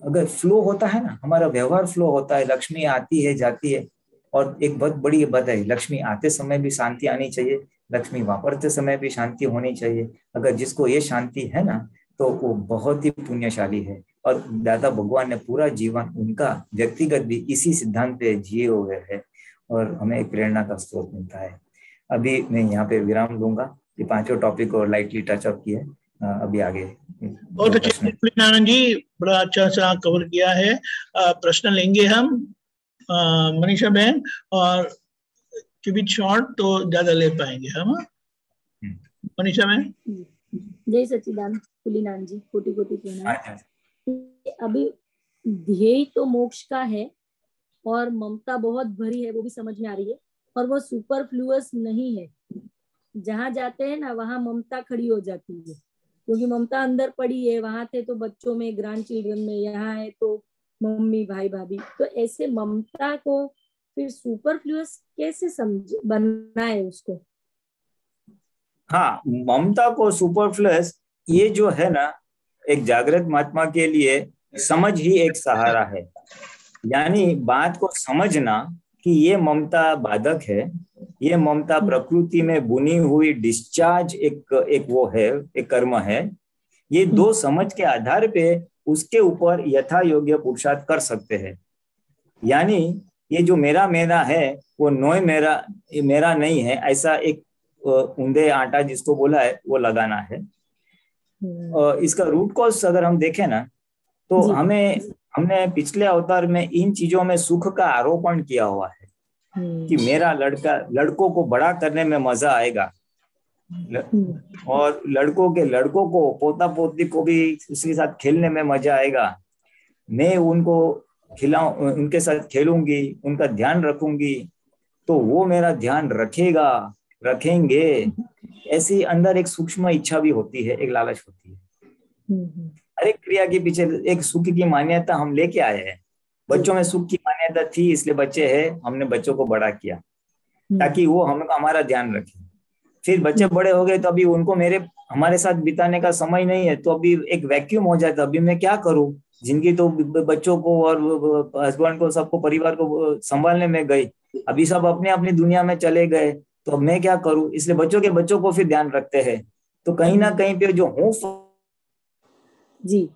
अगर फ्लो होता है ना, हमारा व्यवहार फ्लो होता है, लक्ष्मी आती है जाती है, और एक बहुत बड़ी बात है, लक्ष्मी आते समय भी शांति आनी चाहिए, लक्ष्मी वापरते समय भी शांति होनी चाहिए। अगर जिसको ये शांति है ना, तो वो बहुत ही पुण्यशाली है। और दादा भगवान ने पूरा जीवन उनका व्यक्तिगत भी इसी सिद्धांत पे जिए हुए है, और हमें एक प्रेरणा का स्रोत मिलता है। अभी मैं यहाँ पे विराम लूंगा, ये पांचों टॉपिक को लाइटली टचअप किए, अभी आगे बहुत अच्छे नारायण जी, बड़ा अच्छा सा कवर किया है। प्रश्न लेंगे हम मनीषा बहन, और कीप इट शॉर्ट तो ज्यादा ले पाएंगे हम। मनीषा बहन। जय सच्चिदानंद कुलीनान जी, कोटि कोटि प्रणाम। अभी ध्येय तो मोक्ष का है और ममता बहुत भरी है, वो भी समझ में आ रही है, और वो सुपरफ्लुअस नहीं है। जहां जाते हैं ना, वहां ममता खड़ी हो जाती है, क्योंकि ममता अंदर पड़ी है। वहां थे तो बच्चों में, ग्रैंड चिल्ड्रन में, यहाँ है तो मम्मी भाई भाभी। तो ऐसे ममता को फिर सुपरफ्लुअस कैसे बनाए उसको? हाँ, ममता को सुपरफ्लुअस, ये जो है ना, एक जागृत महात्मा के लिए समझ ही एक सहारा है। यानी बात को समझना कि ये ममता बाधक है, ये ममता प्रकृति में बुनी हुई डिस्चार्ज एक वो है, एक कर्म है। ये दो समझ के आधार पे उसके ऊपर यथा योग्य पुरुषार्थ कर सकते हैं। यानी ये जो मेरा मेरा है, वो नोय मेरा नहीं है, ऐसा एक ऊंधे आटा जिसको बोला है वो लगाना है। इसका रूट कॉज अगर हम देखें ना, तो हमने पिछले अवतार में इन चीजों में सुख का आरोपण किया हुआ है कि मेरा लड़कों को बड़ा करने में मजा आएगा, और लड़कों को पोता पोती को भी उसके साथ खेलने में मजा आएगा, मैं उनको उनके साथ खेलूंगी, उनका ध्यान रखूंगी, तो वो मेरा ध्यान रखेंगे। ऐसी अंदर एक सूक्ष्म इच्छा भी होती है, एक लालच होती है। हर एक क्रिया के पीछे एक सुख की मान्यता हम लेके आए हैं। बच्चों में सुख की मान्यता थी, इसलिए बच्चे हैं, हमने बच्चों को बड़ा किया ताकि वो हमारा ध्यान रखें। फिर बच्चे बड़े हो गए तो अभी उनको हमारे साथ बिताने का समय नहीं है, तो अभी एक वैक्यूम हो जाता, अभी मैं क्या करूं, जिंदगी तो बच्चों को और हस्बैंड को, सबको, परिवार को संभालने में गई, अभी सब अपने अपनी दुनिया में चले गए, तो अब मैं क्या करूं। इसलिए बच्चों को फिर ध्यान रखते हैं। तो कहीं ना कहीं पे जो हूँ जी,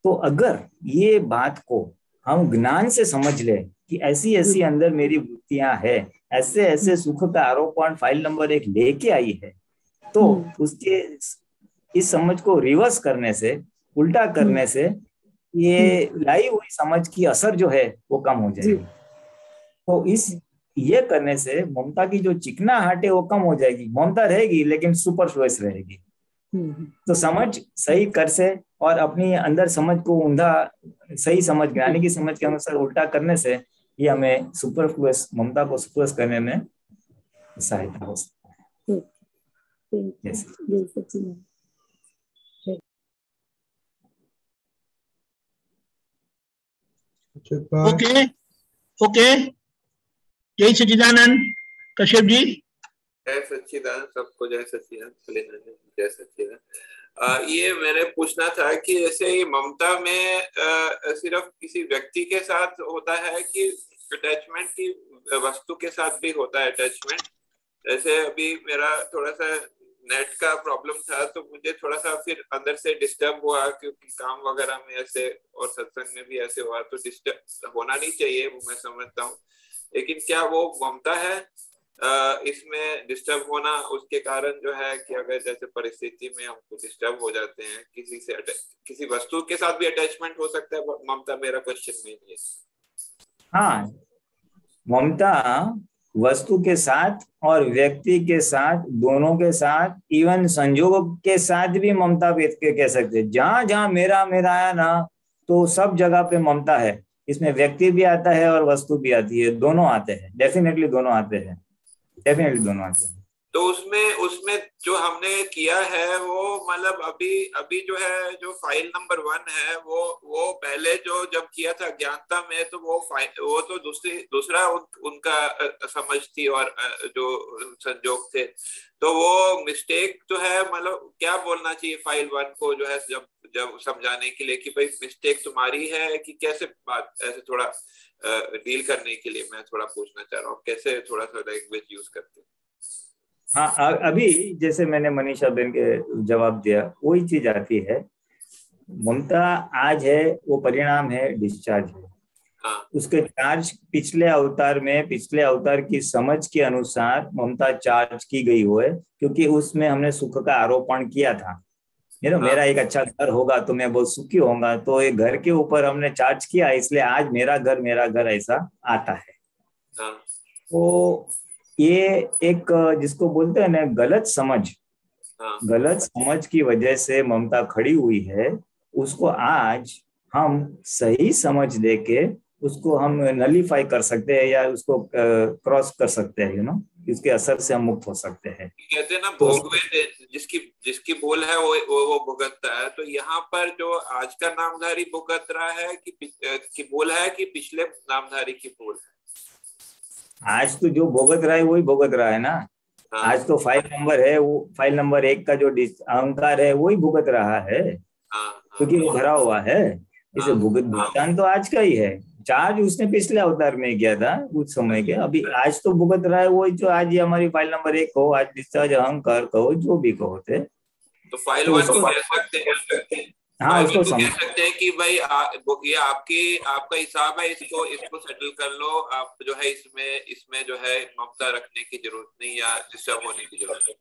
तो अगर ये बात को हम ज्ञान से समझ ले कि ऐसी ऐसी अंदर मेरी वृत्तियां है, ऐसे ऐसे सुख का आरोपण फाइल नंबर 1 लेके आई है, तो उसके इस समझ को रिवर्स करने से, उल्टा करने से, ये लाई हुई समझ की असर जो है वो कम हो जाएगी। तो ये करने से ममता की जो चिकनाहट है वो कम हो जाएगी। ममता रहेगी लेकिन सुपरफ्लुअस रहेगी। तो समझ सही कर से और अपनी अंदर समझ को सही समझ, ज्ञानी की समझ के अनुसार उल्टा करने से ये हमें सुपरफ्लुअस, ममता को सुपरफ्लुअस करने में सहायता हो सकता है। ओके, जय सच्चिदानंद। कश्यप जी। जय सच्चिदानंद, सबको जय सच्चिदानंद, जय सच्चिदानंद। ये मैंने पूछना था कि जैसे ये ममता में सिर्फ किसी व्यक्ति के साथ होता है कि अटैचमेंट की वस्तु के साथ भी होता है अटैचमेंट? जैसे अभी मेरा थोड़ा सा नेट का प्रॉब्लम था, तो मुझे थोड़ा सा फिर अंदर से डिस्टर्ब हुआ, क्योंकि काम वगैरह में ऐसे और सत्संग में भी ऐसे हुआ, तो डिस्टर्ब होना नहीं चाहिए, वो मैं समझता हूँ। लेकिन क्या वो ममता है इसमें डिस्टर्ब होना, उसके कारण जो है कि अगर जैसे परिस्थिति में हमको डिस्टर्ब हो जाते हैं, किसी वस्तु के साथ भी अटैचमेंट हो सकता है ममता? मेरा क्वेश्चन में ये। हाँ, ममता वस्तु के साथ और व्यक्ति के साथ, दोनों के साथ, इवन संजोग के साथ भी ममता व्यक्त के कह सकते हैं। जहां जहां मेरा मेरा आया ना, तो सब जगह पे ममता है। इसमें व्यक्ति भी आता है और वस्तु भी आती है, दोनों आते हैं, डेफिनेटली दोनों आते हैं, डेफिनेटली दोनों आते हैं। तो उसमें जो हमने किया है वो मतलब अभी जो है, जो फाइल नंबर 1 है, वो पहले जो जब किया था ज्ञानता में, तो वो तो दूसरा उनका समझ थी और जो संजोग थे। तो वो मिस्टेक जो है, मतलब क्या बोलना चाहिए फाइल 1 को जो है, जब समझाने के लिए कि भाई मिस्टेक तुम्हारी है, कि कैसे बात ऐसे थोड़ा डील करने के लिए मैं थोड़ा पूछना चाह रहा हूँ, कैसे थोड़ा सा लैंग्वेज यूज करते हैं। हाँ, अभी जैसे मैंने मनीषा बहन के जवाब दिया, वही चीज आती है। ममता आज है, वो परिणाम है, डिस्चार्ज है। हाँ। उसके चार्ज पिछले अवतार की समझ के अनुसार ममता चार्ज की गई है, क्योंकि उसमें हमने सुख का आरोपण किया था। मेरा एक अच्छा घर होगा तो मैं बहुत सुखी होऊंगा, तो ये घर के ऊपर हमने चार्ज किया, इसलिए आज मेरा घर ऐसा आता है। तो ये एक जिसको बोलते हैं ना गलत समझ की वजह से ममता खड़ी हुई है। उसको आज हम सही समझ देके उसको हम नलीफाई कर सकते हैं, या उसको क्रॉस कर सकते हैं, इसके असर से हम मुक्त हो सकते हैं। कहते हैं ना, भोगवे जिसकी भूल है वो भुगतता है। तो यहाँ पर जो आज का नामधारी भुगत रहा है कि भूल है, कि पिछले नामधारी की भूल है? आज तो जो भुगत रहा है वही भुगत रहा है ना। हाँ। आज तो फाइल नंबर है, वो फाइल नंबर 1 का जो अहंकार है वही भुगत रहा है। हाँ। क्योंकि वो भरा हुआ है, इसे भुगतान तो आज का ही है। चार्ज उसने पिछले अवतार में किया था कुछ समय के, अभी आज तो भुगत रहा है वही जो आज ये हमारी फाइल नंबर 1 हो, आज डिस्चार्ज अहंकार कहो, जो भी कहो थे। तो फाइल 1 को कह सकते हैं। हाँ, उसको कह सकते हैं कि भाई ये आपका हिसाब है, इसको सेटल कर लो। आप जो है इसमें जो है ममता रखने की जरूरत नहीं, या डिस्टर्ब होने की जरूरत नहीं।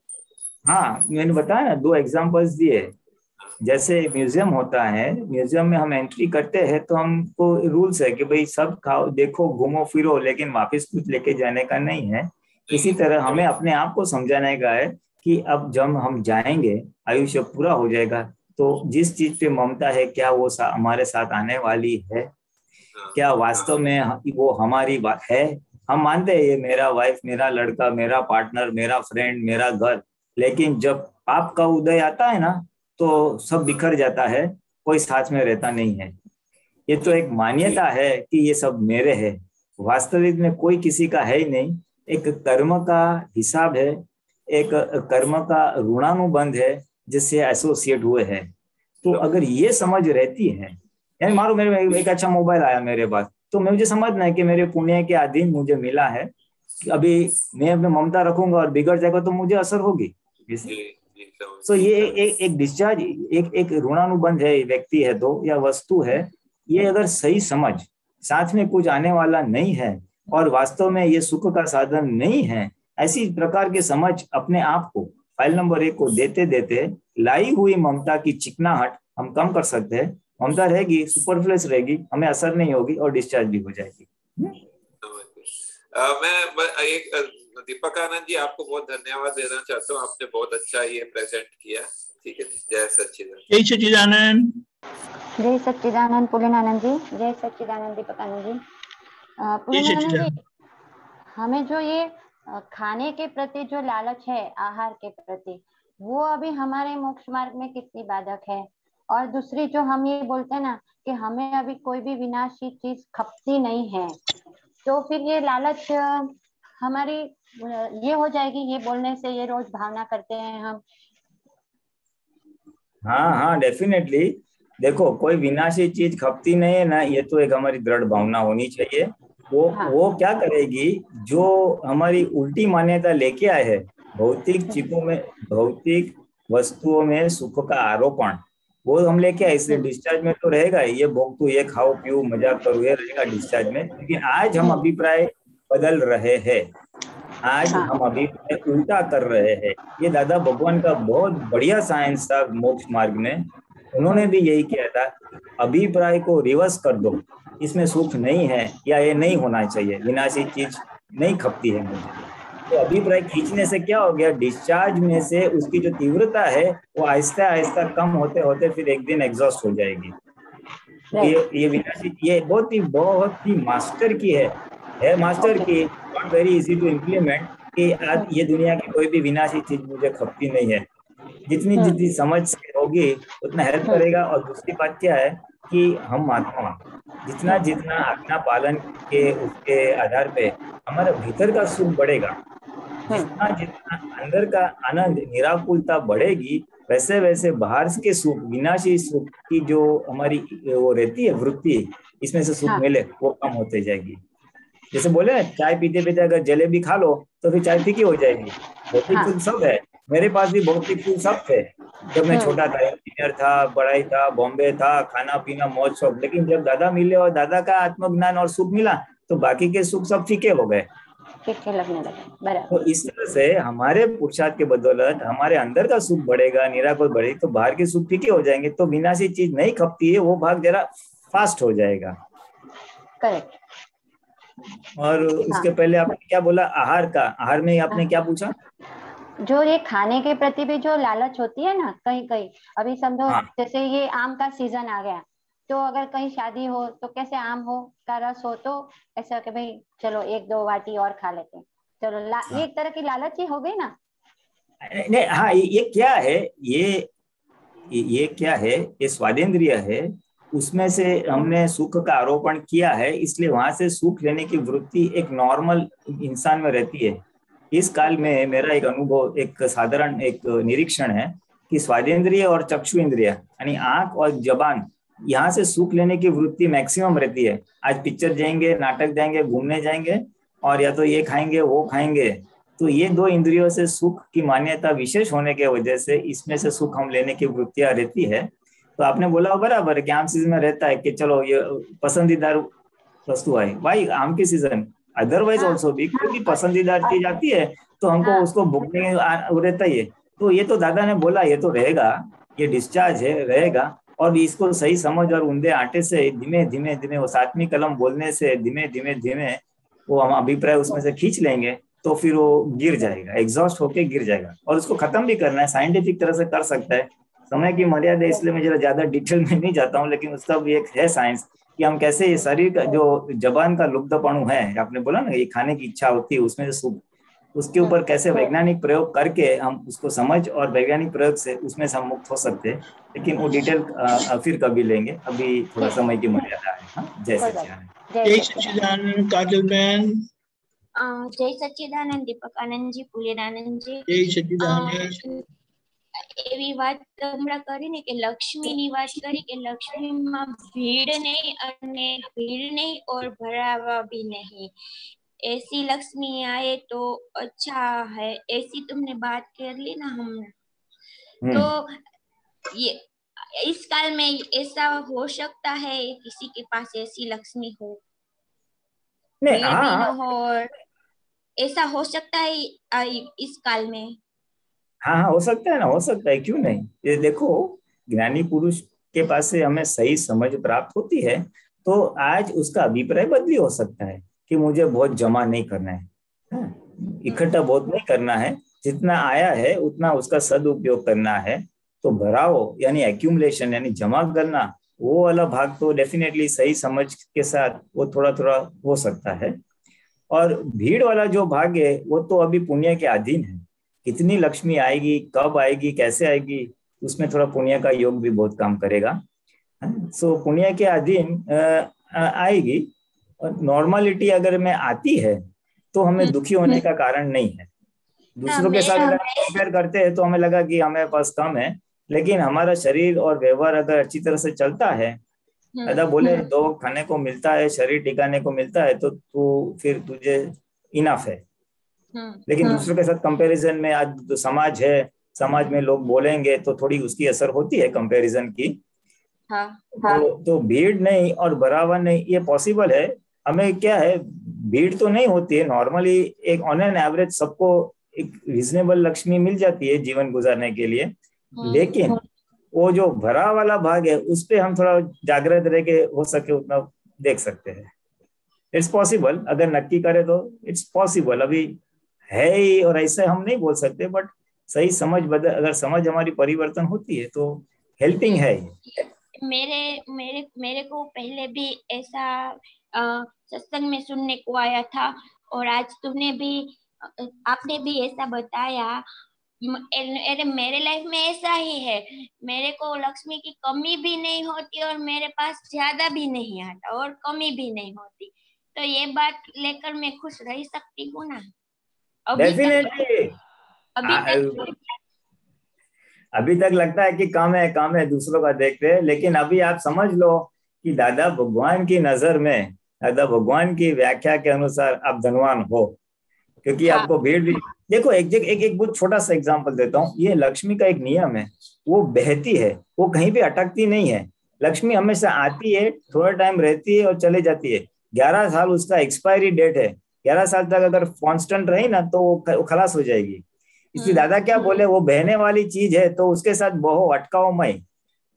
हाँ, मैंने बताया ना, 2 एग्जांपल्स दिए। जैसे म्यूजियम होता है, म्यूजियम में हम एंट्री करते हैं तो हमको रूल्स है कि भाई सब खाओ, देखो, घूमो फिरो, लेकिन वापस कुछ लेके जाने का नहीं है। इसी तरह हमें अपने आप को समझाने का है कि अब जब हम जाएंगे, आयुष्य पूरा हो जाएगा, तो जिस चीज पे ममता है, क्या वो हमारे साथ आने वाली है? क्या वास्तव में वो हमारी बात है? हम मानते हैं ये मेरा वाइफ, मेरा लड़का, मेरा पार्टनर, मेरा फ्रेंड, मेरा घर, लेकिन जब पाप का उदय आता है ना, तो सब बिखर जाता है, कोई साथ में रहता नहीं है। ये तो एक मान्यता है कि ये सब मेरे है, वास्तविक में कोई किसी का है ही नहीं। एक कर्म का हिसाब है, एक कर्म का ऋणानुबंध है जिससे एसोसिएट हुए हैं। तो अगर ये समझ रहती है, यानी मारो मेरे एक अच्छा मोबाइल आया मेरे पास, तो मुझे समझना है कि मेरे पुण्य के अधीन मुझे मिला है, अभी मैं अपने ममता रखूंगा और बिगड़ जाएगा तो मुझे असर होगी। तो ये एक डिस्चार्ज, एक ऋणानुबंध है, व्यक्ति है तो या वस्तु है। ये अगर सही समझ, साथ में कुछ आने वाला नहीं है और वास्तव में ये सुख का साधन नहीं है, ऐसी प्रकार की समझ अपने आप को फाइल नंबर 1 को देते देते लाई हुई ममता की चिकनाहट हम कम कर सकते हैं। ममता रहेगी, सुपरफ्लुअस रहेगी, हमें असर नहीं होगी और डिस्चार्ज भी हो जाएगी। मैं एक दीपक आनंद जी, आपको बहुत धन्यवाद देना चाहता हूँ। आपने बहुत अच्छा ये प्रेजेंट किया। ठीक है, जय सच्चिदानंद। जय सच्चिदानंद। जय सच्चिदानंद पुलिनानंद जी। जय सच्चिदानंद दीपक आनंद जी। पुलिनानंद जी, हमें जो ये खाने के प्रति जो लालच है, आहार के प्रति, वो अभी हमारे मोक्ष मार्ग में कितनी बाधक है? और दूसरी जो हम ये बोलते हैं ना कि हमें अभी कोई भी विनाशी चीज खपती नहीं है, तो फिर ये लालच हमारी ये हो जाएगी, ये बोलने से, ये रोज भावना करते हैं हम। हाँ, डेफिनेटली। देखो, कोई विनाशी चीज खपती नहीं है ना, ये तो एक हमारी दृढ़ भावना होनी चाहिए। वो क्या करेगी, जो हमारी उल्टी मान्यता लेके आए है, भौतिक चीजों में, भौतिक वस्तुओं में सुख का आरोपण, वो हम लेके आए, इसलिए डिस्चार्ज में तो रहेगा। ये भोग तो, ये खाओ पियो मजा करो, ये रहेगा डिस्चार्ज में। लेकिन आज हम अभिप्राय बदल रहे हैं, आज हम अभिप्राय उल्टा कर रहे हैं। ये दादा भगवान का बहुत बढ़िया साइंस था मोक्ष मार्ग में, उन्होंने भी यही किया था, अभिप्राय को रिवर्स कर दो, इसमें सुख नहीं है या ये नहीं होना चाहिए, विनाशी चीज नहीं खपती है मुझे। तो अभिप्राय खींचने से क्या हो गया, डिस्चार्ज में से उसकी जो तीव्रता है वो आहिस्ता आहिस्ता कम होते होते फिर एक दिन एग्जॉस्ट हो जाएगी। ये विनाशी, ये बहुत ही मास्टर की है master key, not very easy to implement, कि आज ये दुनिया की कोई भी विनाशी चीज मुझे खपती नहीं है। जितनी जितनी समझ होगी उतना हेल्प करेगा। और दूसरी बात क्या है कि हम महात्मा जितना जितना आज्ञा पालन के उसके आधार पे हमारे भीतर का सुख बढ़ेगा, जितना जितना अंदर का आनंद निराकुलता बढ़ेगी, वैसे वैसे बाहर के सुख, विनाशी सुख की जो हमारी वो रहती है वृत्ति, इसमें से सुख मिले वो कम होते जाएगी। जैसे बोले चाय पीते पीते अगर जलेबी खा लो तो फिर चाय फीकी हो जाएगी। भौतिक सुख सब है, मेरे पास भी भौतिक सुख सब थे। जब मैं छोटा था, इंजीनियर था, पढ़ाई था, बॉम्बे था, खाना पीना मौज शौक, लेकिन जब दादा मिले और दादा का आत्मज्ञान और सुख मिला तो बाकी के सुख सब फीके हो गए, फीके लगने लगे। तो इस तरह से हमारे पुरुषार्थ के बदौलत हमारे अंदर का सुख बढ़ेगा, निराकुल बढ़ेगी, तो बाहर के सुख फीके हो जाएंगे। तो विनाशी चीज नहीं खपती है, वो भाग जरा फास्ट हो जाएगा। करेक्ट। और उसके पहले आपने क्या बोला, आहार का, आहार में आपने क्या पूछा? जो ये खाने के प्रति भी जो लालच होती है ना, कहीं कहीं अभी समझो जैसे ये आम का सीजन आ गया, तो अगर कहीं शादी हो तो कैसे आम हो का रस हो तो ऐसा कि भाई चलो एक दो वाटी और खा लेते हैं, चलो ये एक तरह की लालच ही हो गई ना। नहीं, हाँ, ये क्या है, ये क्या है, ये स्वादेंद्रिय है, उसमें से हमने सुख का आरोपण किया है, इसलिए वहां से सुख लेने की वृत्ति एक नॉर्मल इंसान में रहती है। इस काल में मेरा एक अनुभव, एक साधारण एक निरीक्षण है कि स्वादेंद्रिय और चक्षु इंद्रिय यानी आंख और जबान, यहाँ से सुख लेने की वृत्ति मैक्सिमम रहती है। आज पिक्चर जाएंगे, नाटक जाएंगे, घूमने जाएंगे, और या तो ये खाएंगे वो खाएंगे, तो ये दो इंद्रियों से सुख की मान्यता विशेष होने के वजह से इसमें से सुख हम लेने की वृत्तियां रहती है। तो आपने बोला बराबर है कि आम सीजन में रहता है कि चलो ये पसंदीदा वस्तु है, भाई आम की सीजन, अदरवाइज ऑल्सो भी कोई भी पसंदीदा चीज आती है तो हमको उसको भुगतने रहता ही है। तो ये तो दादा ने बोला ये तो रहेगा, ये डिस्चार्ज है, रहेगा, और इसको सही समझ और उंधे आटे से धीमे धीमे धीमे वो सातवीं कलम बोलने से धीमे धीमे धीमे वो हम अभिप्राय उसमें से खींच लेंगे, तो फिर वो गिर जाएगा, एग्जॉस्ट होके गिर जाएगा। और उसको खत्म भी करना है, साइंटिफिक तरह से कर सकता है, समय की मर्यादा इसलिए मैं जरा ज्यादा डिटेल में नहीं जाता हूँ, लेकिन उसका भी एक है साइंस कि हम कैसे ये शरीर का जो जबान का लुब्धपणु है, आपने बोला ना ये खाने की इच्छा होती है उसमें से सुख, उसके ऊपर कैसे वैज्ञानिक प्रयोग करके हम उसको समझ और वैज्ञानिक प्रयोग से उसमें से हम मुक्त हो सकते हैं। लेकिन वो डिटेल फिर कभी लेंगे, अभी थोड़ा समय की मर्यादा है। जय सच्चिदानंद। जय सच्चिदानंद काजल बहन। जय सच्चिदानंद दीपक आनंद जी, पुलिनानंद जी। जय सच्चिदानंद। એવી વાત હમણાં કરી ને કે લક્ષ્મીની વાત કરી કે લક્ષ્મીમાં ભીડ નહીં અને ભીડ નહીં और भरावा भी नहीं, ऐसी लक्ष्मी आए तो अच्छा है, ऐसी तुमने बात कर ली ना हमने, तो ये इस काल में ऐसा हो सकता है किसी के पास ऐसी लक्ष्मी हो, भीड़ भी न हो, ऐसा हो सकता है इस काल में? हाँ हाँ, हो सकता है ना, हो सकता है, क्यों नहीं। ये देखो, ज्ञानी पुरुष के पास से हमें सही समझ प्राप्त होती है तो आज उसका अभिप्राय बदली हो सकता है कि मुझे बहुत जमा नहीं करना है, इकट्ठा बहुत नहीं करना है, जितना आया है उतना उसका सदुपयोग करना है। तो भराव यानी एक्यूमुलेशन यानी जमा करना, वो वाला भाग तो डेफिनेटली सही समझ के साथ वो थोड़ा थोड़ा हो सकता है। और भीड़ वाला जो भाग है वो तो अभी पुण्य के अधीन है, कितनी लक्ष्मी आएगी, कब आएगी, कैसे आएगी, उसमें थोड़ा पुण्य का योग भी बहुत काम करेगा। सो पुण्य के अधीन आएगी। और नॉर्मलिटी अगर में आती है तो हमें दुखी होने का कारण नहीं है। दूसरों के साथ अगर कंपेयर करते हैं तो हमें लगा कि हमें पास कम है, लेकिन हमारा शरीर और व्यवहार अगर अच्छी तरह से चलता है, दादा बोले दो खाने को मिलता है, शरीर टिकाने को मिलता है, तो तू फिर तुझे इनफ है। लेकिन दूसरों के साथ कंपैरिजन में आज तो समाज है, समाज में लोग बोलेंगे तो थोड़ी उसकी असर होती है कंपैरिजन की। तो भीड़ नहीं और बढ़ावा नहीं, ये पॉसिबल है। हमें क्या है, भीड़ तो नहीं होती है, नॉर्मली एक ऑन एन एवरेज सबको एक रीजनेबल लक्ष्मी मिल जाती है जीवन गुजारने के लिए, लेकिन वो जो भरा वाला भाग है उस पे हम थोड़ा जागृत रह के हो सके उतना देख सकते हैं। इट्स पॉसिबल, अगर नक्की करे तो इट्स पॉसिबल। अभी है ही और ऐसे हम नहीं बोल सकते, बट सही समझ अगर समझ हमारी परिवर्तन होती है तो हेल्पिंग है। मेरे मेरे मेरे को पहले भी ऐसा सत्संग में सुनने को आया था, और आज आपने भी ऐसा बताया। अरे मेरे लाइफ में ऐसा ही है, मेरे को लक्ष्मी की कमी भी नहीं होती और मेरे पास ज्यादा भी नहीं आता और कमी भी नहीं होती, तो ये बात लेकर मैं खुश रह सकती हूँ ना। अभी तक लगता है कि काम है दूसरों का देखते हैं, लेकिन अभी आप समझ लो कि दादा भगवान की नजर में, दादा भगवान की व्याख्या के अनुसार आप धनवान हो, क्योंकि आपको भीड़ भी देखो। एक बहुत छोटा सा एग्जांपल देता हूँ। ये लक्ष्मी का एक नियम है, वो बहती है, वो कहीं भी अटकती नहीं है। लक्ष्मी हमेशा आती है, थोड़ा टाइम रहती है और चले जाती है। 11 साल उसका एक्सपायरी डेट है। 11 साल तक अगर कांस्टेंट रही ना तो वो खलास हो जाएगी। इसलिए दादा क्या बोले, वो बहने वाली चीज है तो उसके साथ बहो, अटकाओ मई।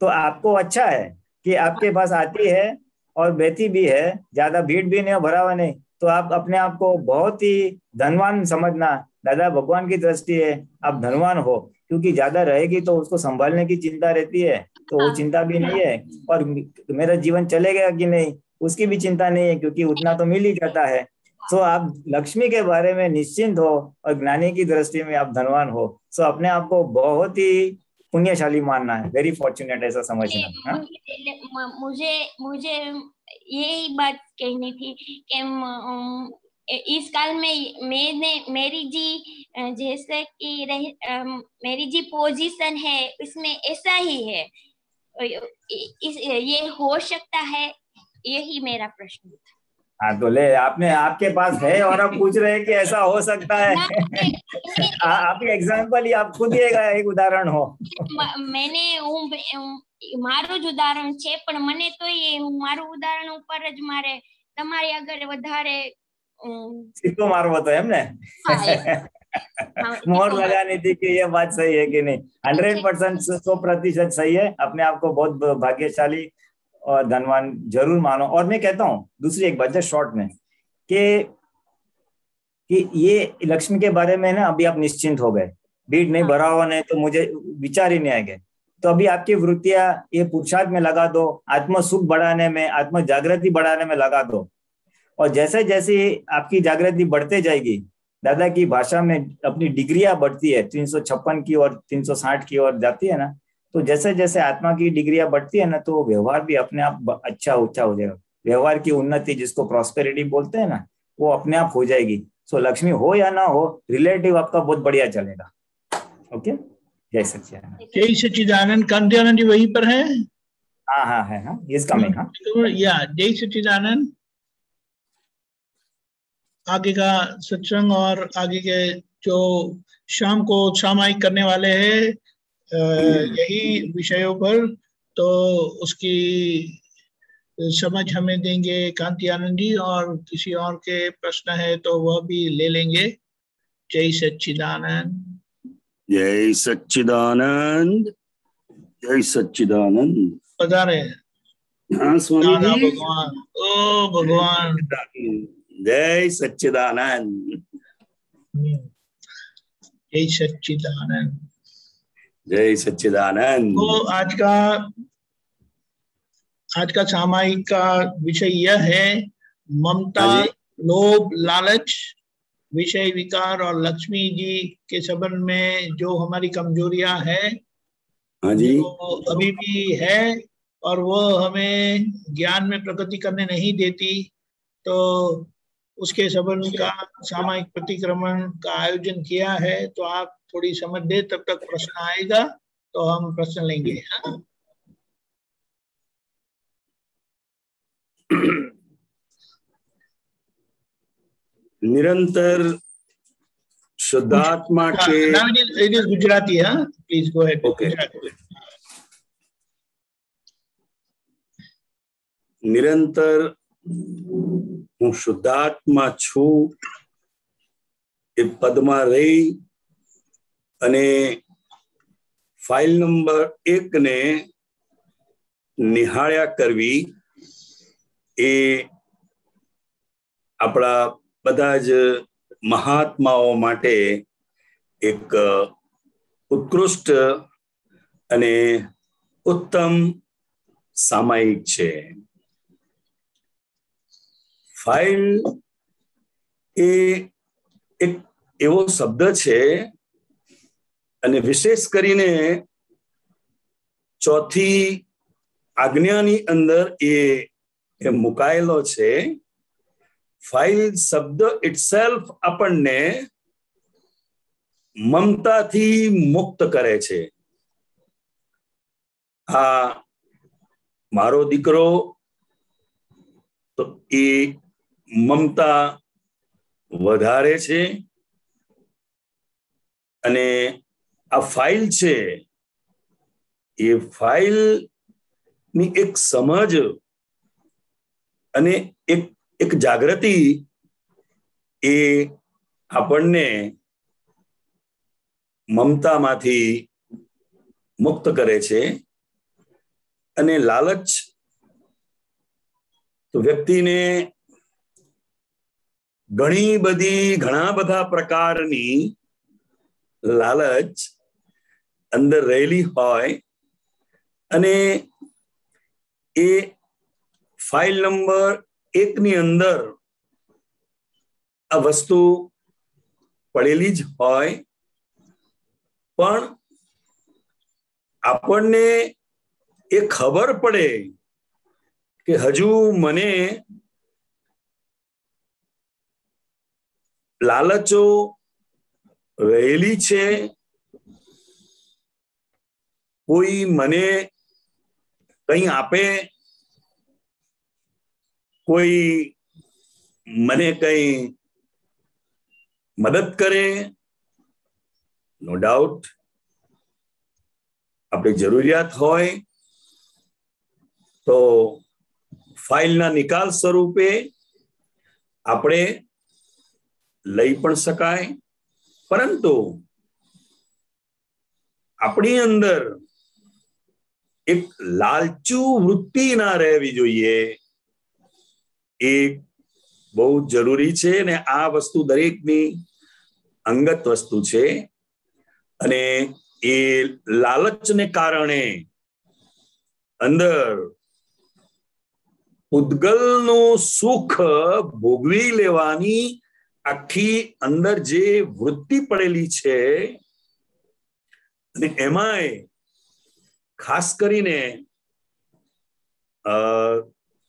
तो आपको अच्छा है कि आपके पास आती है और बहती भी है, ज्यादा भीड़ भी नहीं, भरा हुआ नहीं, तो आप अपने आप को बहुत ही धनवान समझना। दादा भगवान की दृष्टि है आप धनवान हो, क्योंकि ज्यादा रहेगी तो उसको संभालने की चिंता रहती है, तो वो चिंता भी नहीं है। और मेरा जीवन चलेगा कि नहीं उसकी भी चिंता नहीं है, क्योंकि उतना तो मिल ही जाता है। सो आप लक्ष्मी के बारे में निश्चिंत हो और ज्ञानी की दृष्टि में आप धनवान हो। सो अपने आप को बहुत ही पुण्यशाली मानना है, वेरी फॉर्चुनेट ऐसा समझना। मुझे यही बात कहनी थी कि इस काल में मेरी जी जैसे कि मेरी जी पोजीशन है इसमें ऐसा ही है, ये हो सकता है, यही मेरा प्रश्न था। हाँ, तो ले आपने, आपके पास है और आप पूछ रहे हैं कि ऐसा हो सकता है। आपके एग्जाम्पल ही, आप खुद एक उदाहरण हो। मैंने મારું જ ઉદાહરણ છે, પણ મને તો એ મારું ઉદાહરણ ઉપર જ મારે તમારી આગળ વધારે सिक्को मारવો तो એમને मोहर लगानी थी कि ये बात सही है कि नहीं। 100% 100% सही है। अपने आप को बहुत भाग्यशाली और धनवान जरूर मानो। और मैं कहता हूँ दूसरी एक बात शॉर्ट में कि ये लक्ष्मी के बारे में ना, अभी आप निश्चिंत हो गए, भीड़ नहीं, भरा हुआ नहीं, तो मुझे विचार ही नहीं आएंगे। तो अभी आपकी वृत्तियां ये पुरुषार्थ में लगा दो, आत्म सुख बढ़ाने में, आत्म जागृति बढ़ाने में लगा दो। और जैसे जैसे आपकी जागृति बढ़ते जाएगी, दादा की भाषा में अपनी डिग्रियां बढ़ती है, 356 की और 360 की ओर जाती है ना, तो जैसे जैसे आत्मा की डिग्रियां बढ़ती है ना, तो व्यवहार भी अपने आप अच्छा हो जाएगा। व्यवहार की उन्नति, जिसको प्रॉस्पेरिटी बोलते हैं ना, वो अपने आप हो जाएगी। सो लक्ष्मी हो या ना हो, रिलेटिव आपका बहुत बढ़िया चलेगा। ओके, जय सच्चिदानंद। जय सच्चिदानंद। कांतियानंद जी वहीं पर है? हाँ, इज कमिंग। या जय सच्चिदानंद। आगे का सत्संग और आगे के जो शाम को सामायिक करने वाले हैं यही विषयों पर, तो उसकी समझ हमें देंगे कांति आनंद जी, और किसी और के प्रश्न है तो वह भी ले लेंगे। जय सच्चिदानंद। जय सच्चिदानंद। जय सच्चिदानंद। बता रहे हैं? हाँ स्वामी जी। भगवान, ओ भगवान। जय सच्चिदानंद। जय सच्चिदानंद। जय सच्चिदानंद। तो आज का सामायिक का विषय यह है, ममता, लोभ, लालच, विषय विकार और लक्ष्मी जी के संबंध में जो हमारी कमजोरियां हैं, जो अभी भी है और वह हमें ज्ञान में प्रगति करने नहीं देती, तो उसके संबंध का सामायिक प्रतिक्रमण का आयोजन किया है। तो आप थोड़ी समझ दे, तब तक प्रश्न आएगा तो हम प्रश्न लेंगे। निरंतर शुद्धात्मा के, इट इज गुजराती, हाँ प्लीज गो अहेड। ओके। निरंतर હું શુદ્ધાત્મા છું એ પદમાં રહી અને ફાઇલ નંબર 1 ને નિહાળ્યા કરવી એ આપણા બધા જ મહાત્માઓ માટે એક ઉત્કૃષ્ટ અને ઉત્તમ સામાયિક છે. ફાઇલ એ એક એવો શબ્દ છે અને વિશેષ કરીને ચોથી આજ્ઞાની અંદર એ મુકાયેલો છે. ફાઇલ શબ્દ ઇટસેલ્ફ આપણને મમતાથી મુક્ત કરે છે. આ મારો દીકરો તો એ મમતા વધારે છે અને આ ફાઇલ છે એ ફાઇલ ની એક સમજ અને એક જાગૃતિ એ આપણને મમતામાંથી મુક્ત કરે છે. અને લાલચ તો વ્યક્તિને ઘણા બધા પ્રકારની લાલચ અંદર રહેલી હોય અને એ ફાઇલ નંબર 1 ની અંદર આ વસ્તુ પડેલી જ હોય, પણ આપણને એ ખબર પડે કે હજુ મને લાલચો રહેલી છે, કોઈ મને કંઈ આપે, કોઈ મને કંઈ મદદ કરે, નો ડાઉટ આપણી જરૂરિયાત હોય તો ફાઇલના નિકાલ સ્વરૂપે આપણે લઈ પણ શકાય, પરંતુ આપણી અંદર એક લાલચુ વૃત્તિ ના રહેવી જોઈએ. એ બહુ જરૂરી છે ને આ વસ્તુ દરેકની અંગત વસ્તુ છે. અને એ લાલચને કારણે અંદર ઉદ્ગલનું સુખ ભોગવી લેવાની આખી અંદર જે વૃત્તિ પડેલી છે, અને એમાંય ખાસ કરીને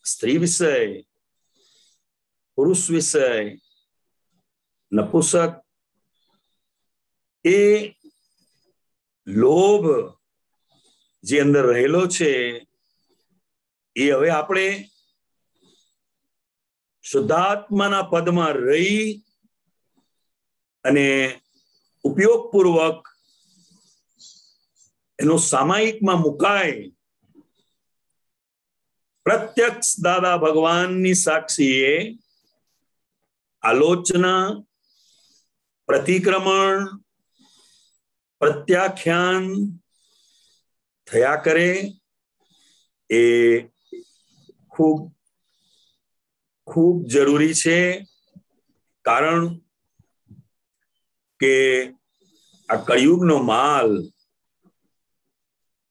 સ્ત્રી વિષય, પુરુષ વિષય, નપુંસક, એ લોભ જે અંદર રહેલો છે એ હવે આપણે શુદ્ધાત્માના પદમાં રહી અને ઉપયોગપૂર્વક એનો સામાયિકમાં મુકાય. પ્રત્યક્ષ દાદા ભગવાનની સાક્ષીએ આલોચના, પ્રતિક્રમણ, પ્રત્યાખ્યાન થયા કરે એ ખૂબ ખૂબ જરૂરી છે. કારણ કે આ કળિયુગનો માલ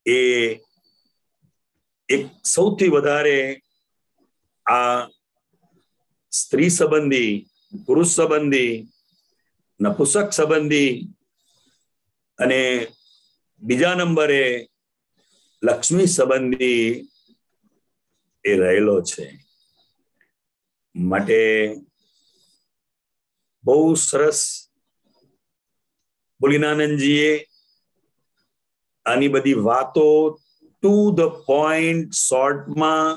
એ એક સૌથી વધારે આ સ્ત્રી સંબંધી, પુરુષ સંબંધી, નપુંસક સંબંધી અને બીજા નંબરે લક્ષ્મી સંબંધી એ રહેલો છે. માટે બહુ સરસ ભોલિનાનંદજીએ આની બધી વાતો ટુ ધ પોઈન્ટ શોર્ટમાં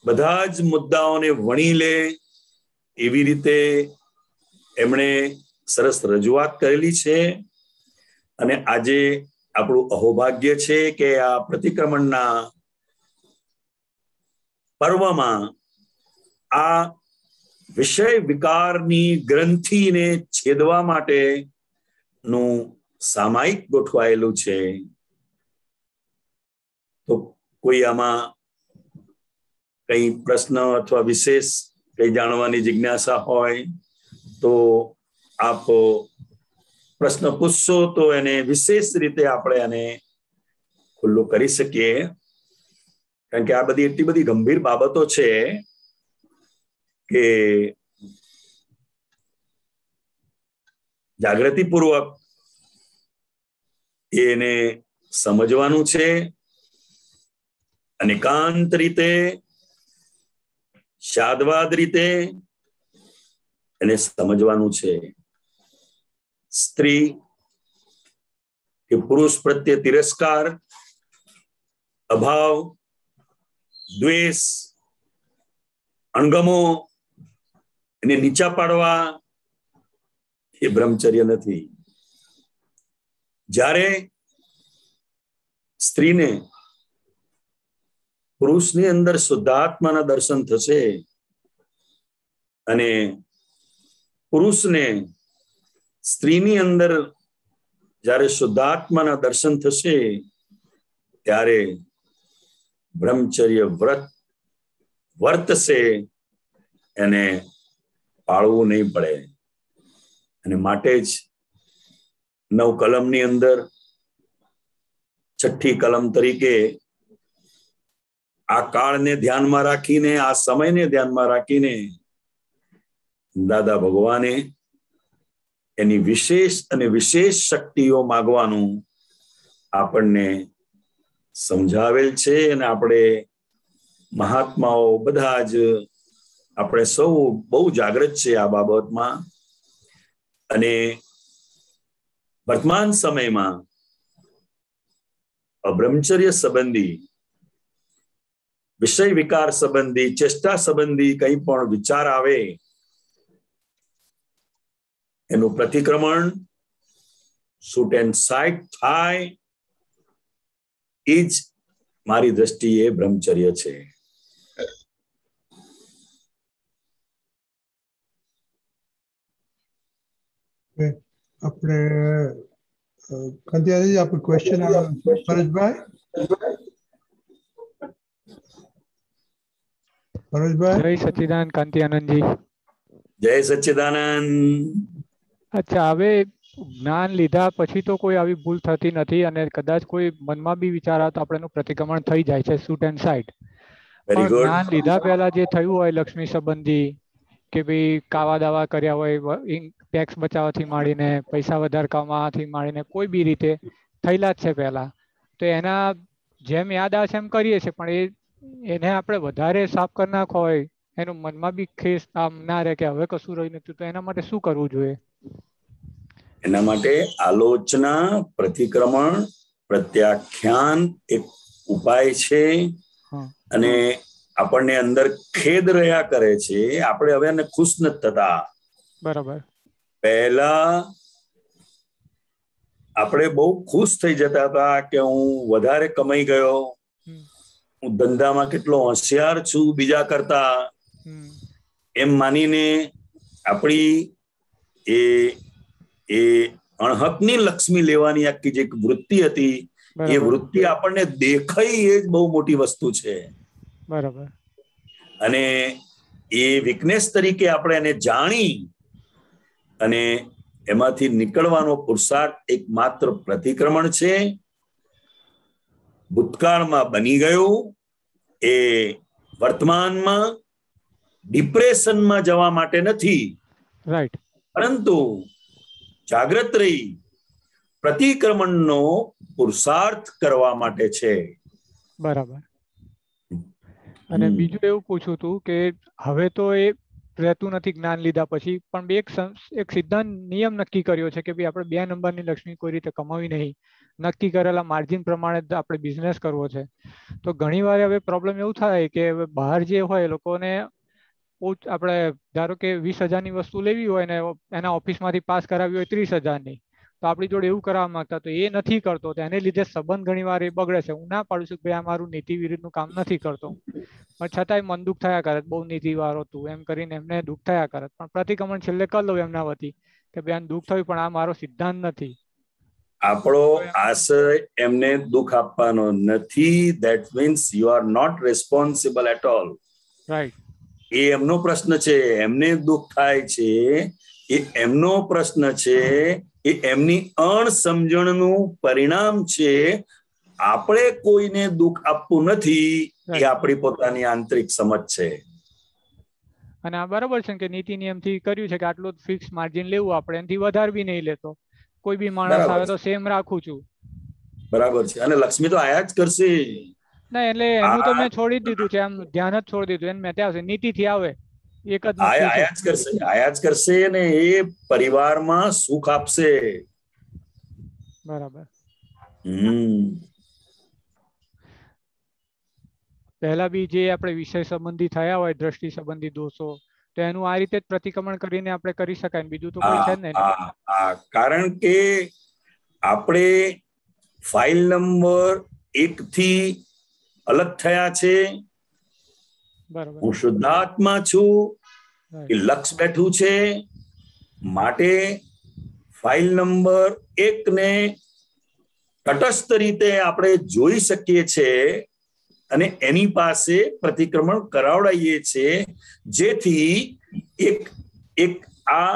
બધા જ મુદ્દાઓને વણી લે એવી રીતે એમણે સરસ રજૂઆત કરેલી છે. અને આજે આપણું અહોભાગ્ય છે કે આ પ્રતિક્રમણના પર્વમાં આ વિષય વિકારની ગ્રંથિને છેદવા માટે નું સામાયિક ગોઠવાયેલું છે. તો કોઈ આમાં કઈ પ્રશ્ન અથવા વિશેષ કઈ જાણવાની જિજ્ઞાસા હોય તો આપ પ્રશ્ન પૂછશો તો એને વિશેષ રીતે આપણે એને ખુલ્લું કરી શકીએ, કારણ કે આ બધી એટલી બધી ગંભીર બાબતો છે કે જાગૃતિપૂર્વક એને સમજવાનું છે અને એકાંત રીતે શાદવાદ રીતે એને સમજવાનું છે. સ્ત્રી કે પુરુષ પ્રત્યે તિરસ્કાર, અભાવ, દ્વેષ, અણગમો, એને નીચા પાડવા એ બ્રહ્મચર્ય નથી. જ્યારે સ્ત્રીને પુરુષની અંદર શુદ્ધાત્માના દર્શન થશે અને પુરુષને સ્ત્રીની અંદર જ્યારે શુદ્ધાત્માના દર્શન થશે ત્યારે બ્રહ્મચર્ય વ્રત વર્તશે, એને પાળવું નહીં પડે. અને માટે જ 9 કલમની અંદર 6ઠી કલમ તરીકે આ કાળને ધ્યાનમાં રાખીને, આ સમયને ધ્યાનમાં રાખીને દાદા ભગવાને એની વિશેષ અને વિશેષ શક્તિઓ માગવાનું આપણને સમજાવેલ છે. અને આપણે મહાત્માઓ બધા જ આપણે સૌ બહુ જાગૃત છે આ બાબતમાં. અને વર્તમાન સમયમાં બ્રહ્મચર્ય સંબંધી, વિષય વિકાર સંબંધી, ચેષ્ટા સંબંધી કંઈ પણ વિચાર આવે એનું પ્રતિક્રમણ શૂટ એન્ડ સાઇટ થાય એ જ મારી દ્રષ્ટિએ બ્રહ્મચર્ય છે. આપણે કંતિયાજી આપણો ક્વેશ્ચન પરેશભાઈ. જય સચ્ચિદાનંદ કાંતિ આનંદજી. જય સચ્ચિદાનંદ. અચ્છા, હવે જ્ઞાન લીધા પછી તો કોઈ આવી ભૂલ થતી નથી અને કદાચ કોઈ મનમાં બી વિચાર આવે તો આપણે એનું પ્રતિક્રમણ થઈ જાય છે શૂટ એન્ડ સાઇટ. પણ જ્ઞાન લીધા પહેલા જે થયું હોય લક્ષ્મી સંબંધી કે ભાઈ કાવા દાવા કર્યા હોય, ટેક્સ બચાવવાથી માંડીને પૈસા વધારે કમાવાથી માંડીને કોઈ બી રીતે થયેલા જ છે પહેલા, તો એના જેમ યાદ આવે છે એમ કરીએ છીએ, પણ એને આપણે વધારે સાફ કરી નાખો હોય, એનું મનમાં બી ખેસ આમ ના રહે કે હવે કશું રહ્યું નથી, તો એના માટે શું કરવું જોઈએ? એના માટે આલોચના, પ્રતિક્રમણ, પ્રત્યાખ્યાન એક ઉપાય છે. અને આપણને અંદર ખેદ રહ્યા કરે છે, આપણે હવે એને ખુશ નથી થતા. બરાબર. પહેલા આપણે બહુ ખુશ થઈ જતા હતા કે હું વધારે કમાઈ ગયો, હું ધંધામાં કેટલો હોશિયાર છું બીજા કરતા, એમ માનીને આપણી એ અણહકની લક્ષ્મી લેવાની આખી જે વૃત્તિ હતી એ વૃત્તિ આપણને દેખાઈ એ જ બહુ મોટી વસ્તુ છે. બરાબર. અને એ વીકનેસ તરીકે આપણે એને જાણી અને એમાંથી નીકળવાનો પુરુષાર્થ એકમાત્ર પ્રતિક્રમણ છે. ભૂતકાળમાં બની ગયું એ વર્તમાનમાં ડિપ્રેશનમાં જવા માટે નથી, રાઈટ, પરંતુ જાગ્રત રહી પ્રતિક્રમણનો પુરુષાર્થ કરવા માટે છે. બરાબર. અને બીજું એવું પૂછવું હતું કે હવે તો એ રહેતું નથી જ્ઞાન લીધા પછી, પણ એક સિદ્ધાંત નિયમ નક્કી કર્યો છે કે ભાઈ આપણે 2 નંબરની લક્ષ્મી કોઈ રીતે કમાવી નહીં, નક્કી કરેલા માર્જિન પ્રમાણે આપણે બિઝનેસ કરવો છે. તો ઘણી વાર હવે પ્રોબ્લેમ એવું થાય કે બહાર જે હોય એ લોકોને આપણે ધારો કે 20,000ની વસ્તુ લેવી હોય ને એના ઓફિસમાંથી પાસ કરાવી હોય 30,000ની, તો આપણી જોડે એવું કરવા માંગતા તો એ નથી કરતો, તો એને લીધે સંબંધ ઘણી વાર એ બગડે છે. હું ના પાડું છું કે ભાઈ આ મારું નીતિ વિરુદ્ધનું કામ નથી કરતો, પણ છતાંય મન દુઃખ થયા કરે, બહુ નીતિવાળો તું એમ કરીને એમને દુઃખ થયા કરે, પણ પ્રતિક્રમણ છેલ્લે કરી લઉં એમના વતી કે ભાઈ આને દુઃખ થયું પણ આ મારો સિદ્ધાંત નથી. આપણો આશય એમને દુઃખ આપવાનો નથી. That means you are not responsible at all. Right. એ એમનો પ્રશ્ન છે, એમને દુઃખ થાય છે એ એમનો પ્રશ્ન છે, એ એમની અણસમજણનું પરિણામ છે. આપણે કોઈને દુઃખ આપવું નથી, એ આપણી પોતાની આંતરિક સમજ છે. અને આ બરાબર છે કે નીતિ નિયમ થી કર્યું છે કે આટલું ફિક્સ માર્જિન લેવું, આપણે એનાથી વધારે બી નહીં લેતો. કોઈ બી માણસ આવે તો સેમ રાખું છું. બરાબર છે. અને લક્ષ્મી તો આયા જ કરશે. ના એટલે એનું તો મેં છોડી દીધું છે, આમ ધ્યાન જ છોડી દીધું. એને મેં ત્યાં નીતિ થી આવે એક જ આયા જ કરશે ને એ પરિવારમાં સુખ આપશે. બરાબર. પહેલા બી જે આપણે વિષય સંબંધી થયા હોય, દ્રષ્ટિ સંબંધી દોષો, તો એનું આ રીતે જ પ્રતિક્રમણ કરીને આપણે કરી શકાય. બીજું તો કોઈ છે જ નહીં. કારણ કે આપણે ફાઇલ નંબર 1 થી અલગ થયા છે. હું શુદ્ધાત્મા છું, એ લક્ષ બેઠું છે. માટે ફાઇલ નંબર 1 ને તટસ્થ રીતે આપણે જોઈ શકીએ છીએ અને એની પાસે પ્રતિક્રમણ કરાવડાવીએ છીએ, જેથી એક આ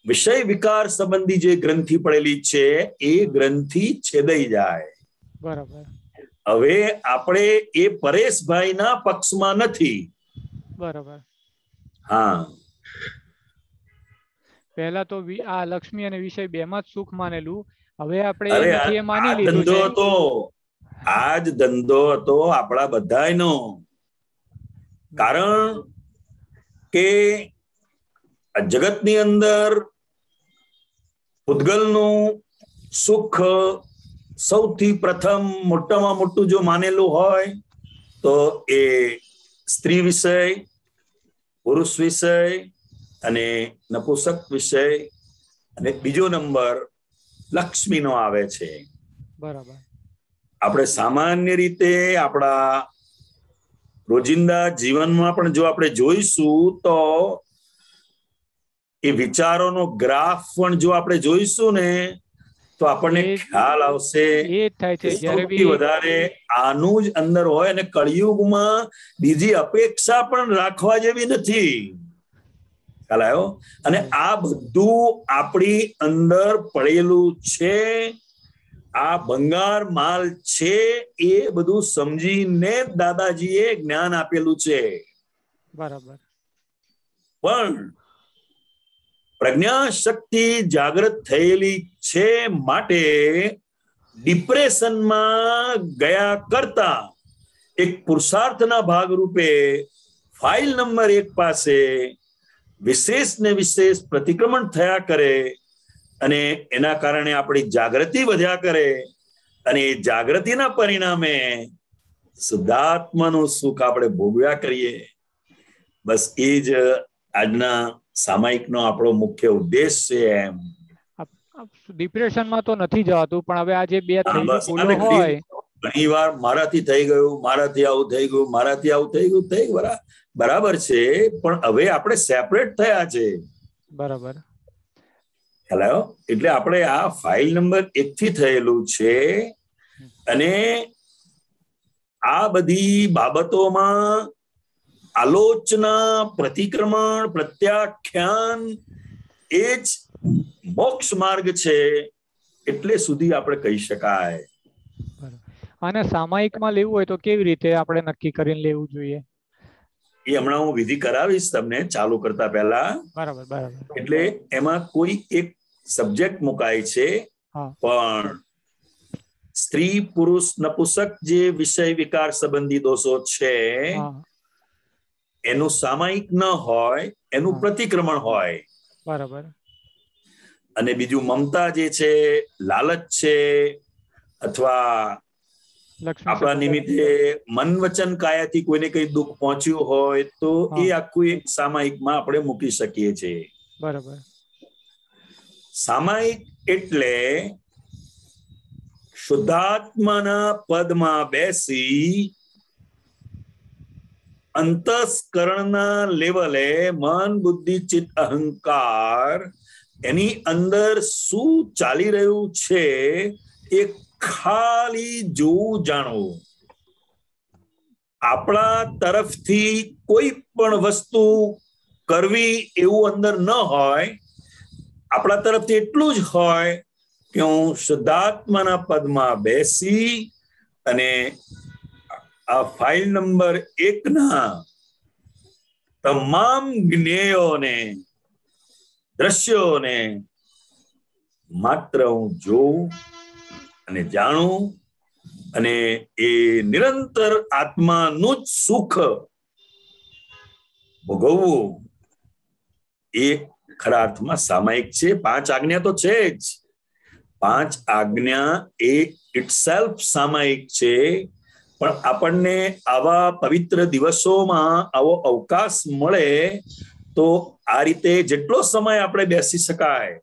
વિષય વિકાર સંબંધી જે ગ્રંથિ પડેલી છે એ ગ્રંથિ છેદાઈ જાય. બરાબર. હવે આપણે એ પરેશભાઈના પક્ષમાં નથી. બરાબર. હા, પહેલા તો આ લક્ષ્મી અને વિષય બેમાં જ સુખ માનેલું. હવે આપણે એ માની લીધું છે. આ જ ધંધો હતો આપણા બધાનો. કારણ કે જગતની અંદર પૂતગલનું સુખ સૌથી પ્રથમ મોટામાં મોટું જો માનેલું હોય તો એ સ્ત્રી વિષય, પુરુષ વિષય અને નપુંસક વિષય, અને બીજો નંબર લક્ષ્મીનો આવે છે. બરાબર. આપણે સામાન્ય રીતે આપણા રોજિંદા જીવનમાં પણ જો આપણે જોઈશું તો એ વિચારોનો ગ્રાફ પણ જો આપણે જોઈશું ને તો આપણને ખ્યાલ આવશે કે સૌથી વધારે આનું જ અંદર હોય. અને કળિયુગમાં બીજી અપેક્ષા પણ રાખવા જેવી નથી. ખ્યાલ આવ્યો? અને આ બધું આપણી અંદર પડેલું છે. આ ભંગાર માલ છે. એ બધું સમજીને દાદાજીએ જ્ઞાન આપેલું છે. બરાબર. પણ પ્રજ્ઞા શક્તિ જાગૃત થયેલી છે, માટે ડિપ્રેશનમાં ગયા કરતા એક પુરુષાર્થના ભાગરૂપે ફાઇલ નંબર 1 પાસે વિશેષ ને વિશેષ પ્રતિક્રમણ થયા કરે અને એના કારણે આપણી જાગૃતિ વધ્યા કરે અને એ જાગૃતિના પરિણામે શુદ્ધાત્માનું સુખ આપણે ભોગવ્યા કરીએ. બસ એ જ આજના સામાયિકનો આપણો મુખ્ય ઉદ્દેશ છે. એમ ડિપ્રેશનમાં તો નથી જવાતું, પણ હવે આ જે બે હોય ઘણી વાર મારાથી થઈ ગયું, મારાથી આવું થઈ ગયું, મારાથી આવું થઈ ગયું, બરાબર છે. પણ હવે આપણે સેપરેટ થયા છે. બરાબર. હેલો, એટલે આપણે આ ફાઇલ નંબર 1 થી થયેલું છે. અને આ બધી બાબતોમાં આલોચના, પ્રતિક્રમણ, પ્રત્યાખ્યાન એ જ મોક્ષ માર્ગ છે, એટલે સુધી આપણે કહી શકાય. અને સામાયિકમાં લેવું હોય તો કેવી રીતે આપણે નક્કી કરીને લેવું જોઈએ? એ હમણાં હું વિધિ કરાવીશ તમને ચાલુ કરતા પહેલા. બરાબર. એટલે એમાં કોઈ એક સબ્જેક્ટ મુકાય છે, પણ સ્ત્રી, પુરુષ, નપુંસક જે વિષય વિકાર સંબંધી દોષો છે એનું સામાયિક ન હોય, એનું પ્રતિક્રમણ હોય. બરાબર. અને બીજું મમતા જે છે, લાલચ છે, અથવા આપણા નિમિત્તે મન વચન કાયાથી કોઈને કઈ દુઃખ પહોંચ્યું હોય તો એ આખું એક સામાયિકમાં આપણે મૂકી શકીએ છીએ. બરાબર. સામાયિક એટલે શુદ્ધાત્માના પદમાં બેસી અંતસ્કરણના લેવલે મન, બુદ્ધિ, ચિત્ત, અહંકાર એની અંદર શું ચાલી રહ્યું છે એ ખાલી જોવું જાણવું. આપણા તરફથી કોઈ પણ વસ્તુ કરવી એવું અંદર ન હોય, આપણા તરફથી એટલું જ હોય કે હું શુદ્ધાત્માના પદમાં બેસી અને આ ફાઇલ નંબર 1 ના તમામ જ્ઞેયોને, દ્રશ્યોને માત્ર હું જોઉં અને જાણું અને એ નિરંતર આત્માનું જ સુખ ભોગવવું, એ ખરા અર્થમાં સામાયિક છે. 5 આજ્ઞા તો છે જ. 5 આજ્ઞા એ ઇટસેલ્ફ સામાયિક છે, પણ આપણને આવા પવિત્ર દિવસોમાં આવો અવકાશ મળે તો આ રીતે જેટલો સમય આપણે બેસી શકાય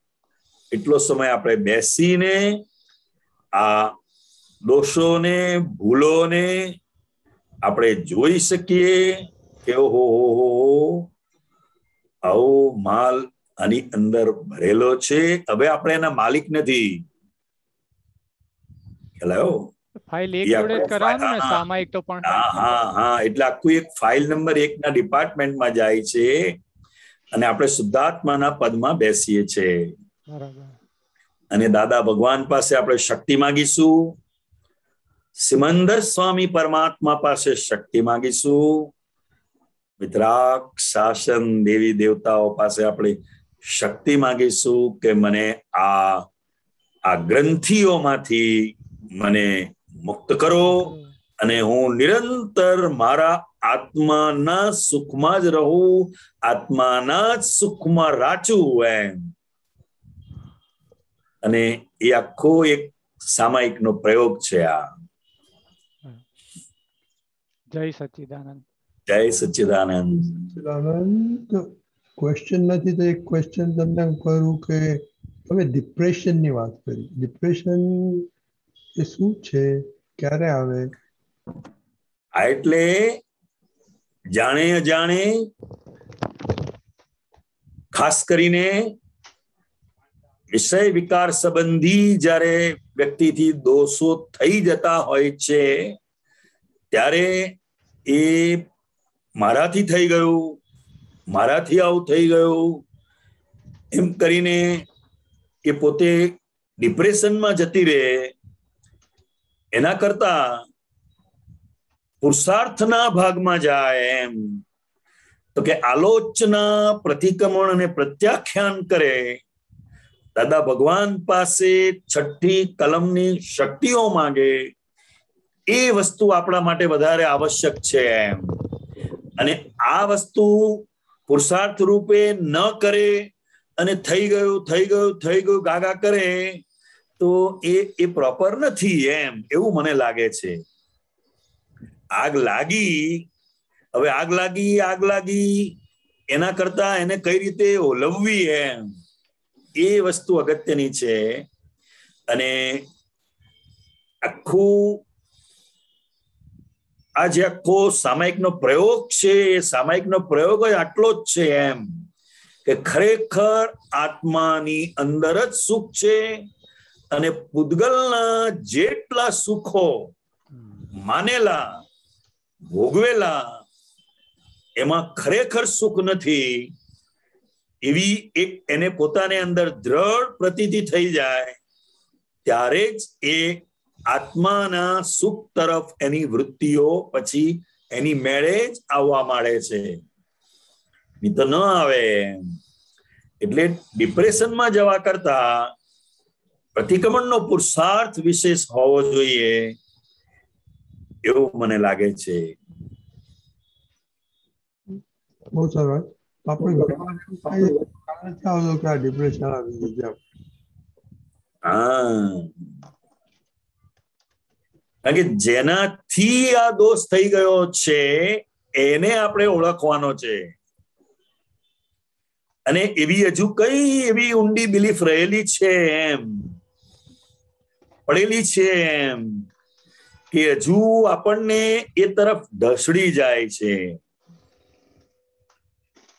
એટલો સમય આપણે બેસીને આ દોષોને, ભૂલોને આપણે જોઈ શકીએ કે ઓહો આવો માલ આની અંદર ભરેલો છે. હવે આપણે એના માલિક નથી. ખ્યાલ ફાઇલ 1 જોડે જ કરાવવાનું ને સામાયિક તો પણ. હા, એટલે આખું એક ફાઇલ નંબર 1 ના ડિપાર્ટમેન્ટમાં જાય છે અને આપણે શુદ્ધાત્માના પદમાં બેસીએ છીએ. બરાબર. અને દાદા ભગવાન પાસે આપણે શક્તિ માંગીશું, સિમંદર સ્વામી પરમાત્મા પાસે શક્તિ માંગીશું, વિતરાગ શાસન દેવી દેવતાઓ પાસે આપણે શક્તિ માંગીશું કે મને આ ગ્રંથિઓમાંથી મને મુક્ત કરો અને હું નિરંતર મારા આત્માના સુખમાં જ રહું, આત્માના જ સુખમાં રાચું એમ. અને એ આખો એક સામાયિકનો પ્રયોગ છે આ. જય સચ્ચિદાનંદ. જય સચ્ચિદાનંદ. સચ્ચિદાનંદ. ક્વેશ્ચન નથી તો એક ક્વેશ્ચન તમને કરું કે તમે ડિપ્રેશનની વાત કરી. ડિપ્રેશન એ શું છે, ક્યારે આવે? એટલે જાણે અજાણે, ખાસ કરીને વિષય વિકાર સંબંધી જ્યારે વ્યક્તિથી દોષો થઈ જતા હોય છે ત્યારે એ મારાથી થઈ ગયું, મારાથી આવું થઈ ગયું એમ કરીને એ પોતે ડિપ્રેશનમાં જતી રહે. એના કરતા પુરુષાર્થના ભાગમાં જાય એમ તો કે આલોચના, પ્રતિક્રમણ અને પ્રત્યાખ્યાન કરે. દાદા ભગવાન પાસે 6ઠી કલમની શક્તિઓ માંગે. એ વસ્તુ આપણા માટે વધારે આવશ્યક છે એમ. અને આ વસ્તુ પુરુષાર્થ રૂપે ન કરે અને થઈ ગયું ગાગા કરે તો એ પ્રોપર નથી એમ, એવું મને લાગે છે. આગ લાગી એના કરતા એને કઈ રીતે ઓલવવી એમ, એ વસ્તુ અગત્યની છે. અને આ જે આખો સામાયિકનો પ્રયોગ છે, એ સામાયિકનો પ્રયોગ જ આટલો જ છે એમ કે ખરેખર આત્માની અંદર જ સુખ છે અને પૂતગલના જેટલા સુખો માનેલા, ભોગવેલા, એમાં ખરેખર સુખ નથી, એવી એક એને પોતાને અંદર દ્રઢ પ્રતીતિ થઈ જાય ત્યારે જ એ આત્માના સુખ તરફ એની વૃત્તિઓ પછી એની મેળે જ આવવા માંડે છે, નહીં તો ન આવે. એટલે ડિપ્રેશનમાં જવા કરતા પ્રતિક્રમણનો પુરુષાર્થ વિશેષ હોવો જોઈએ એવું મને લાગે છે. બહુ સરસ. આપણે ડિપ્રેશન આવી જાય. કારણ કે જેનાથી આ દોષ થઈ ગયો છે એને આપણે ઓળખવાનો છે. અને એવી હજુ કઈ એવી ઊંડી બિલીફ રહેલી છે એમ, પડેલી છે એમ કે હજુ આપણને એ તરફ ઢસડી જાય છે.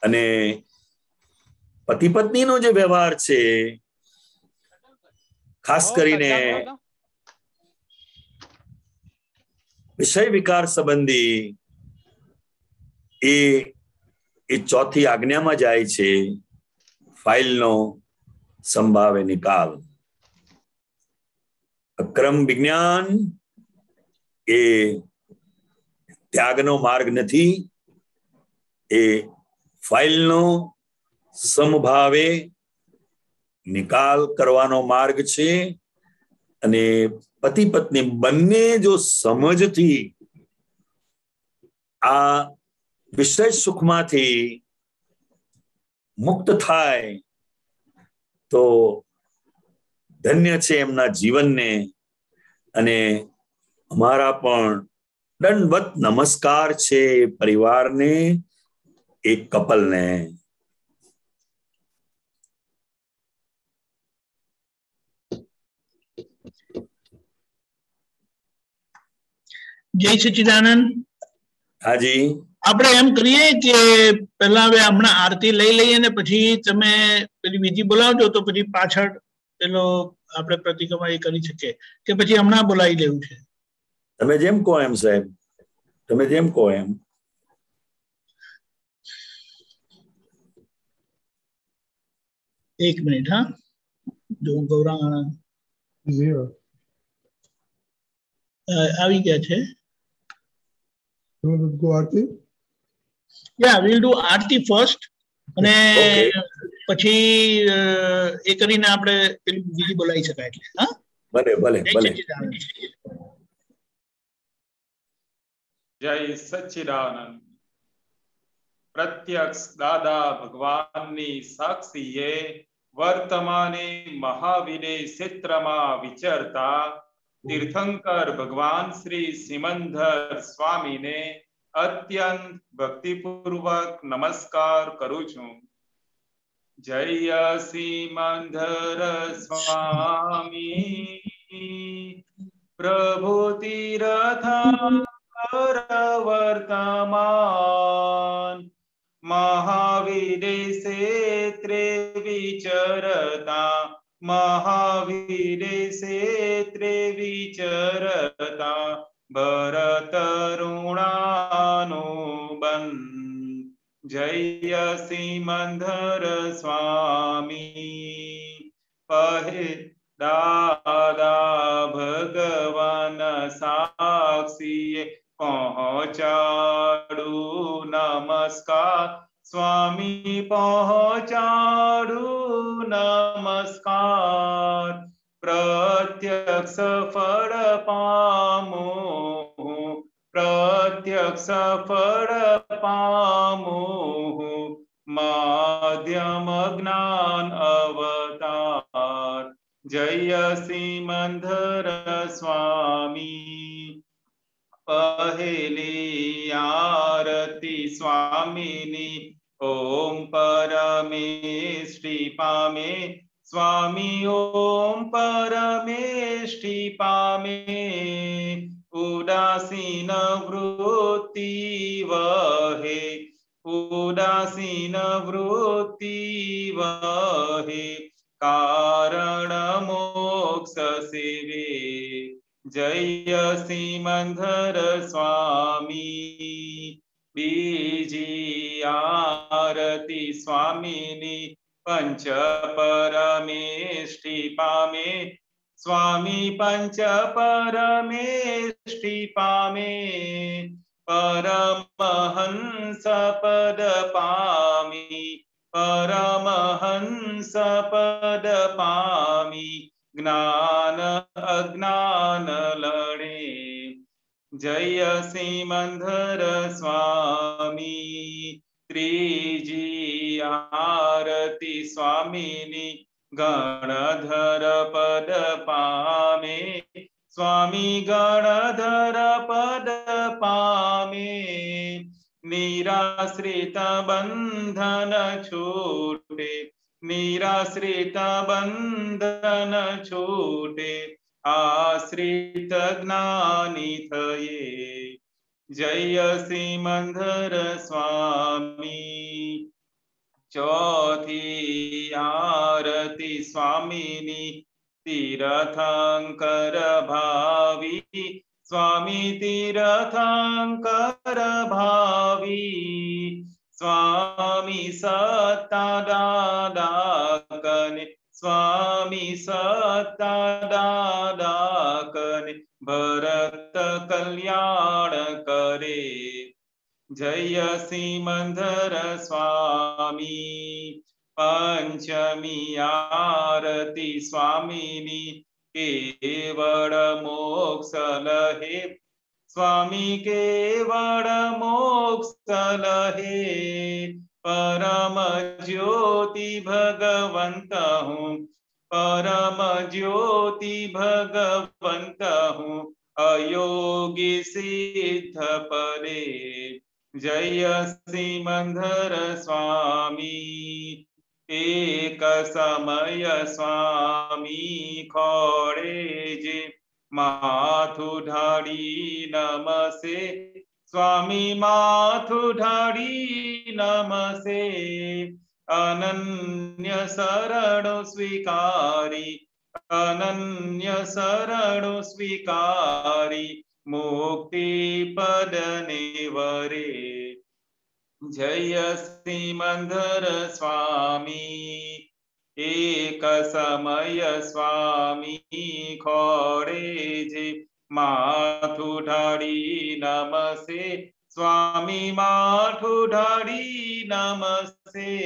અને પતિ પત્નીનો જે વ્યવહાર છે, ખાસ કરીને विषय विकार संबंधी એ ચોથી આજ્ઞામાં જાય છે, ફાઇલનો સંભાવે નિકાલ. અક્રમ વિજ્ઞાન એ ત્યાગનો માર્ગ નથી, એ ફાઇલનો સમભાવે નિકાલ કરવાનો માર્ગ છે. અને પતિ પત્ની બંને જો સમજથી આ વિષય સુખમાંથી મુક્ત થાય તો ધન્ય છે એમના જીવનને. અને અમારા પણ દંડવત નમસ્કાર છે પરિવારને, એક કપલને. જય સચ્ચિદાનંદ. હાજી, આપણે એમ કરીએ કે પહેલા હવે હમણાં આરતી લઈ લઈએ ને પછી તમે પેલી બીજી બોલાવજો, તો પછી પાછળ પેલો આપણે પ્રતિક્રમણ એ કરી શકીએ, કે પછી હમણાં બોલાવી લેવું છે? તમે જેમ કહો એમ સાહેબ, તમે જેમ કહો એમ. એક મિનિટ. હા, જો ગૌરાંગ આવી ગયા છે. Yeah, we'll do Aarti first, અને પછી એ કરીને આપણે પેલી બીજી બોલાવી શકાય એટલે. હા, ભલે ભલે ભલે. જય સચ્ચિદાનંદ. પ્રત્યક્ષ દાદા ભગવાનની સાક્ષીએ વર્તમાને મહાવિને ક્ષેત્રમાં વિચરતા તીર્થંકર ભગવાન શ્રી સિમંદર સ્વામીને અત્યંત ભક્તિપૂર્વક નમસ્કાર કરું છું. જય સિમંદર સ્વામી પ્રભુ તીર્થંકર વર્તમાન મહાવીરે ક્ષેત્રે વિચરતા, મહાવીરે ક્ષેત્રે વિચરતા ભરત ઋણાનુબંધ. જય સિમંદર સ્વામી કહે દાદા ભગવાન સાક્ષીએ પહોંચાડું નમસ્કાર, સ્વામી પહોંચાડું નમસ્કાર. પ્રત્યક્ષ ફળ પામું, પ્રત્યક્ષ ફળ પામું, માધ્યમ જ્ઞાન અવતાર. જય સિમંદર સ્વામી પહેલી આરતી સ્વામીની ઓમ પરમેષ્ટિ પામે, સ્વામી ઓમ પરમેષ્ટિ પામે. ઉદાસીન વૃત્તિ વહે, ઉદાસીન વૃત્તિ વહે, કારણ મોક્ષ સેવે. જય સિમંદર સ્વામી. બીજી આરતી સ્વામીની પંચ પરમેષ્ટિ પામે, સ્વામી પંચ પરમેષ્ટિ પામે. પરમહંસ પદ પામી, પરમહંસ પદ પામી. જ્ઞાન અજ્ઞાન લડે. જય સિમંદર સ્વામી. ત્રીજી આરતી સ્વામીની ગણધર પદ પામે, સ્વામી ગણધર પદ પામે. નિરાશ્રિત બંધન છૂટે, નિરાશ્રિત બંધન છૂટે, આશ્રિત જ્ઞાની થયે. જય સિમંદર સ્વામી. ચોથી આરતી સ્વામીની તીર્થંકર ભાવી, स्वामी तीर्थंकर भावी स्वामी सत्ता दादा कने स्वामी सत्ता दादा कने भरत कल्याण करे जय सिमंदर स्वामी पंचमी आरती स्वामीनी केवल मोक्ष लहे स्वामी केवल मोक्ष लहे परम ज्योति भगवंत हूँ परम ज्योति भगवंत हूँ अयोगी सिद्ध परे जय सिमंदर स्वामी एक समय स्वामी खोड़े जे माथु ढाड़ी नमसे स्वामी माथु ढाड़ी नमसे अनन्य शरण स्वीकारी अनन्य शरण स्वीकारी मुक्ति पद निवरे जय सिमंदर स्वामी एक समय स्वामी खोड़े जे माथु ढाड़ी नमसे स्वामी माथु ढाड़ी नमसे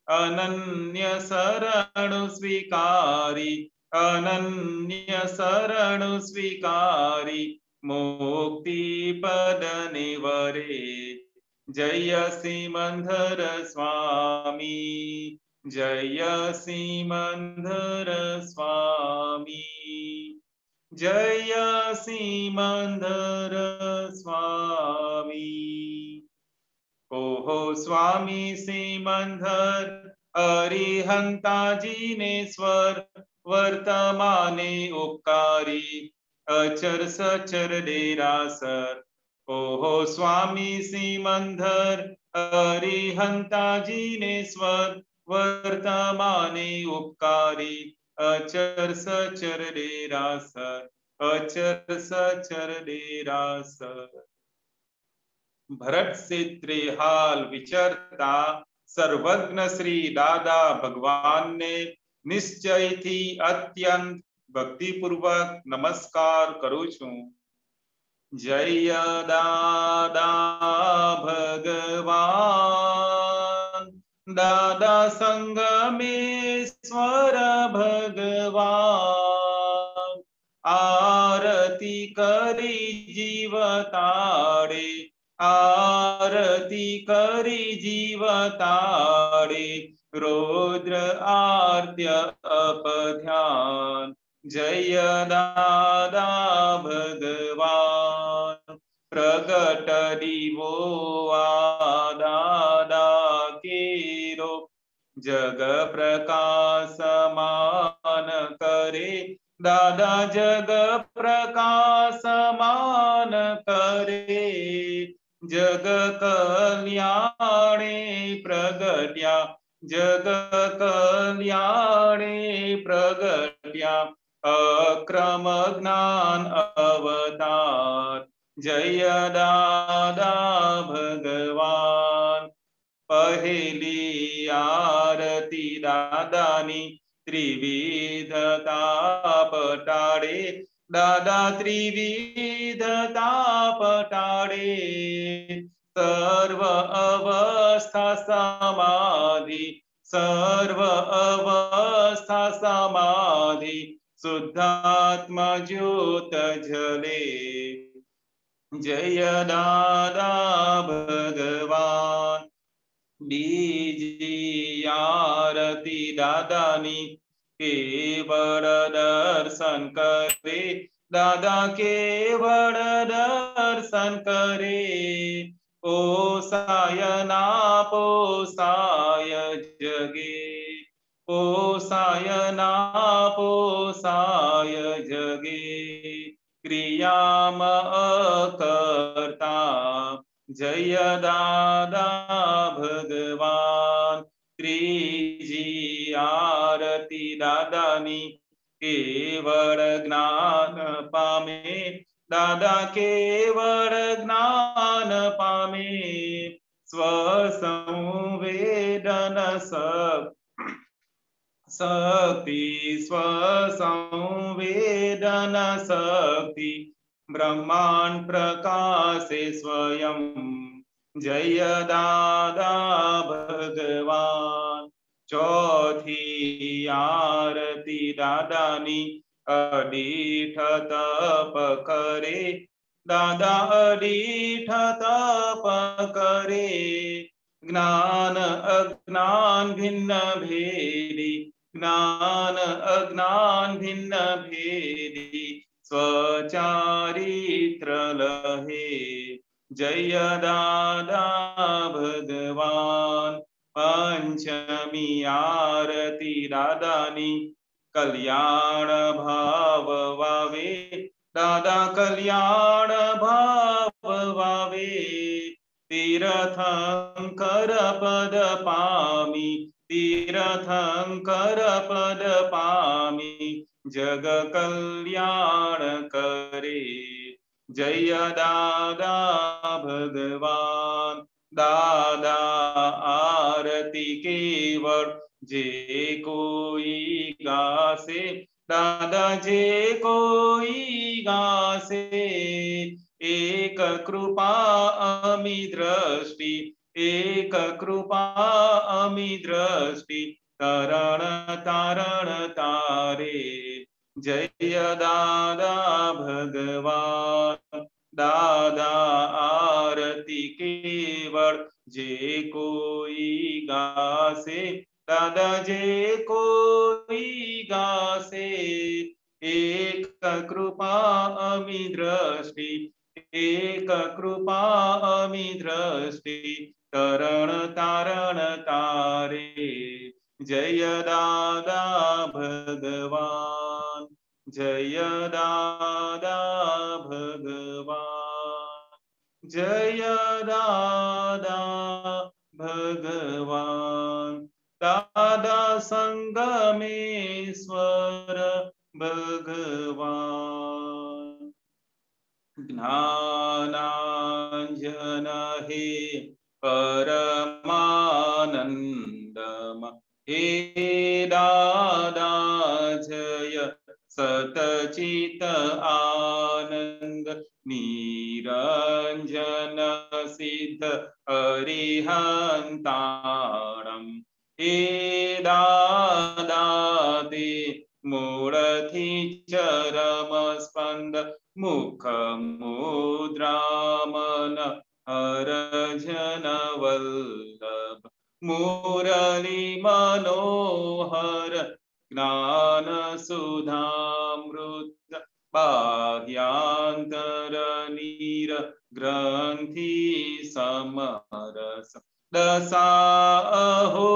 अनन्य शरण स्वीकारी अनन्य शरण स्वीकारी मुक्ति पद निवरे जय सिमंदर स्वामी जय सिमंदर स्वामी जय सिमंदर स्वामी ओहो स्वामी सिमंदर अरिहंता जिनेश्वर वर्तमाने उपकारी अचर सचर डेरासर ओहो स्वामी सिमंदर अरिहंता जिनेश्वर वर्तमाने उपकारी अचर सचर डेरासर अचर सचर डेरासर भरत से त्रिहाल विचरता सर्वज्ञ श्री दादा भगवान ने निश्चय थी अत्यंत भक्ति पूर्वक नमस्कार करू छू जय दादा भगवान दादा संगमेश्वर भगवान आरती करी जीवताड़े आरती करी जीवताड़े रुद्र आर्त्य अपध्यान जय दादा भगवान प्रगट दिवो दादा केरो जग प्रकाशमान करे दादा जग प्रकाशमान करे जग कल्याणे प्रगट्या जग कल्याणे प्रगट्या अक्रम ज्ञान अवतार जय दादा भगवान पहली आरती दादानी त्रिविधता पटाड़े दादा त्रिविधता पटाड़े सर्व अवस्था समाधि सर्व अवस्था समाधि शुद्धात्मा ज्योत जले जय दादा भगवान बीजी आरती दादानी केवल दर्शन करे दादा केवल दर्शन करे ओ सायना पोसाय जगे ओ सायना पोसाय जगे क्रियाम अकर्ता जय दादा भगवान त्रिजी आरती दादानी केवल ज्ञान पामे દાદા કેવળ જ્ઞાન પામે સ્વસંવેદન શક્તિ સ્વસંવેદન શક્તિ બ્રહ્માંડ પ્રકાશે સ્વયં જય દાદા ભગવાન. ચોથી આરતી દાદાની અડીઠ તપ કરે દાદા અડીઠ તપ કરે જ્ઞાન અજ્ઞાન ભિન્ન ભેદી જ્ઞાન અજ્ઞાન ભિન્ન ભેદી સ્વચારિત્ર લહે જય દાદા ભગવાન. પંચમી આરતી દાદાની કલ્યાણ ભાવ વાવે દાદા કલ્યાણ ભાવ વાવે તીર્થંકર પદ પામી તીર્થંકર પદ પામી જગ કલ્યાણ કરે જય દાદા ભગવાન. દાદા આરતી કેવળ જે કોઈ ગાશે દાદા જે કોઈ ગાશે એક કૃપા અમી દ્રષ્ટિ એક કૃપા અમી દ્રષ્ટિ તરણ તારણ તારે જય દાદા ભગવાન. દાદા આરતી કેવળ જે કોઈ ગાશે દાદા જે કોઈ ગાશે એક કૃપા અમી દ્રષ્ટિ એક કૃપા અમી દ્રષ્ટિ તરણ તારણ તારે જય દાદા ભગવાન. જય દાદા ભગવાન. જય દાદા ભગવાન. દાદા સંગમેશ્વર ભગવાન. જ્ઞાનાંજન હે પરમાનંદમ હે દાદા જય સતચિત આનંદ નિરંજન સિદ્ધ હરિહંતાણમ હે દાદા તે મૂળથી ચરમ સ્પંદ મુખ મુદ્રામન હરજન વલ્લભ મુરલી મનોહર જ્ઞાન સુધામૃત બાહ્યાંતર નીર ગ્રંથિ સમરસ દશાહો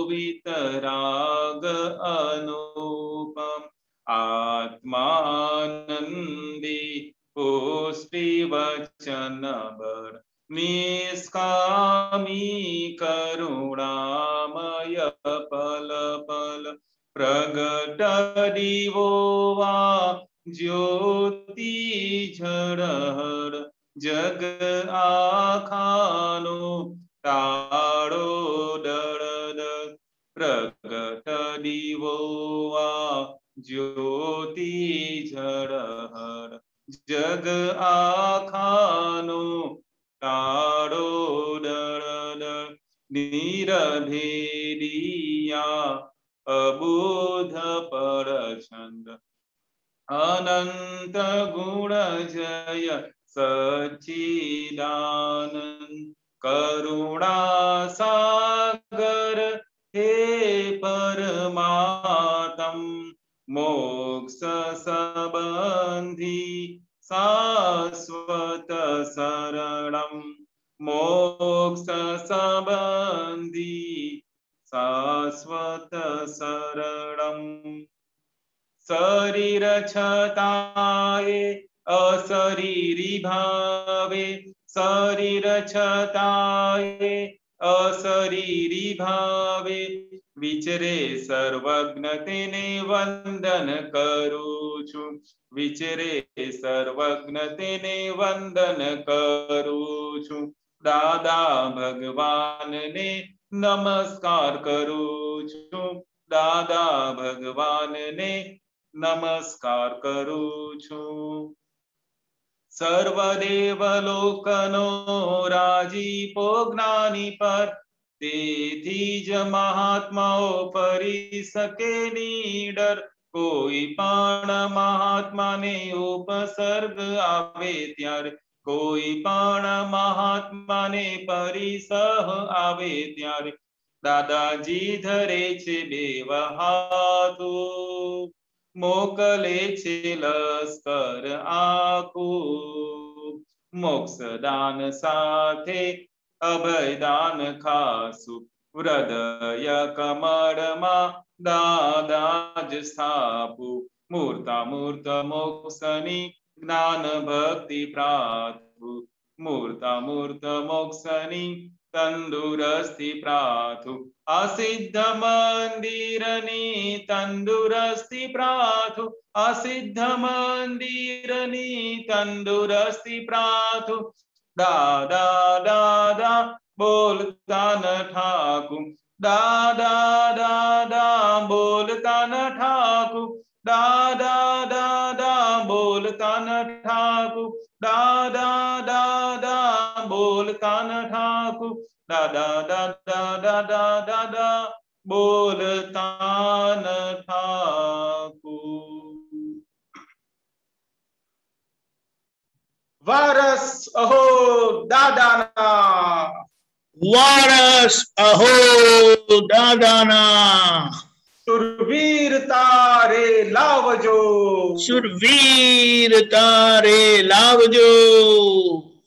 વિતરાગ અનુપમ આત્માનંદી પુષ્ટિ વચન બર નિષ્કામી કરુણામય પલ પલ પ્રગટ દીવો વા જ્યોતિ ઝળહળ જગ આખાનો તાળો દળદ પ્રગટ દીવો વા જ્યોતિ ઝળહળ જગ આખાનો તાળો દળદ નિરભેદિયા અબોધ પરછંદ અનંત ગુણ જય સચ્ચિદાનંદ કરુણા સાગર હે પરમાત્મ મોક્ષ સંબંધી શાશ્વત શરણમ મોક્ષ સંબંધી શાશ્વત શરણમ. શરીર છતાંય અશરીરી ભાવે શરીર છતાંય અશરીરી ભાવે વિચરે સર્વજ્ઞ તેને વંદન કરું છું. વિચરે સર્વજ્ઞ તેને વંદન કરું છું. દાદા ભગવાનને નમસ્કાર કરું છું. દાદા ભગવાનને નમસ્કાર કરું છું. સર્વદેવ લોકનો રાજીપો જ્ઞાની પર તેથી જ મહાત્માઓ ફરી શકે નીડર. કોઈ પણ મહાત્માને ઉપસર્ગ આવે ત્યારે કોઈ પણ મહાત્માને પરિસહ આવે ત્યારે દાદાજી ધરે છે બેવ હાથો. મોકલે છે લશ્કર આખું. મોક્ષદાન સાથે અભયદાન ખાસું. હૃદય કમળમાં દાદા જ સ્થાપું. મૂર્તામૂર્ત મોક્ષની જ્ઞાન ભક્તિ પ્રાથું. મૂર્તામૂર્ત મોક્ષની તંદુરસ્તી પ્રાથું. આ સિદ્ધ મંદિરની તંદુરસ્તી પ્રાથું. આ સિદ્ધ મંદિરની તંદુરસ્તી પ્રાથું. દાદા દાદા બોલતા ન ઠાકું. દાદા દાદા બોલતા ન ઠાકું. દાદા દાદા બોલતા ન ઠાકું. દાદા દાદા બોલતા ન ઠાકું. દાદા દાદા દાદા દાદા બોલતા ન ઠાકું. વારસ અહો દાદાના. વારસ અહો દાદાના. સુરવીર તારે લાવજો. સુરવીર તારે લાવજો.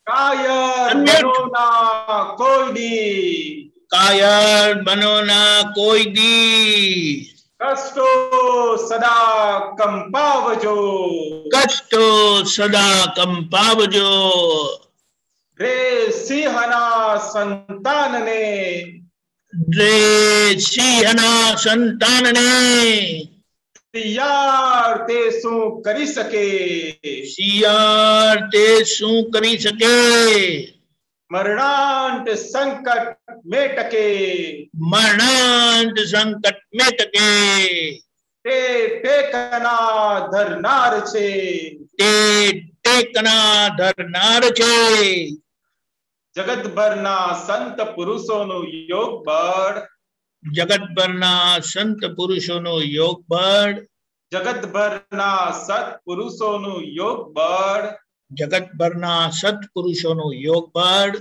કાયર બનોના કોઈ દી. કાયર બનોના કોઈ દી. કષ્ટો સદા કંપાવજો. કષ્ટો સદા કંપાવજો. રે સિંહના સંતાનને. રે સિંહના સંતાનને. શિયાળ તે શું કરી શકે. શિયાળ તે શું કરી શકે. મરણાંત સંકટ મેટકે. મરણાંત સંકટ મેટકે. તે ટેકના ધરનાર છે. તે ટેકના ધરનાર છે. જગતભરના સંત પુરુષોનું યોગ બળ. જગતભરના સંત પુરુષોનું યોગ બળ. જગતભરના સત્પુરુષોનું યોગ બળ. જગતભરના સત્પુરુષોનું યોગ બળ.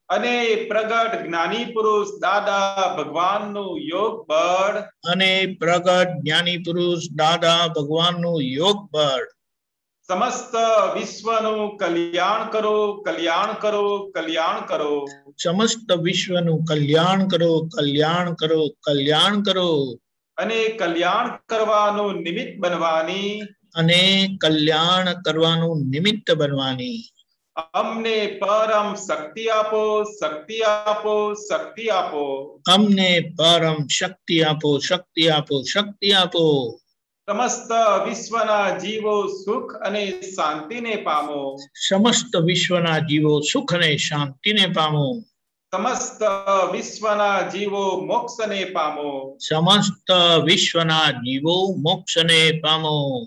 અને પ્રગટ જ્ઞાની પુરુષ દાદા ભગવાનનું યોગ બળ. અને પ્રગટ જ્ઞાની પુરુષ દાદા ભગવાનનું યોગ બળ. સમસ્ત વિશ્વનું કલ્યાણ કરો. કલ્યાણ કરો. કલ્યાણ કરો. સમસ્ત વિશ્વનું કલ્યાણ કરો. કલ્યાણ કરો. કલ્યાણ કરો. અને કલ્યાણ કરવાનું નિમિત્ત બનવાની. અને કલ્યાણ કરવાનું નિમિત્ત બનવાની. અમને પરમ શક્તિ આપો. શક્તિ આપો. શક્તિ આપો. અમને પરમ શક્તિ આપો. શક્તિ આપો. શક્તિ આપો. સમસ્ત વિશ્વના જીવો સુખ અને શાંતિને પામો. સમસ્ત વિશ્વના જીવો સુખ અને શાંતિને પામો. સમસ્ત વિશ્વના જીવો મોક્ષને પામો. સમસ્ત વિશ્વના જીવો મોક્ષને પામો.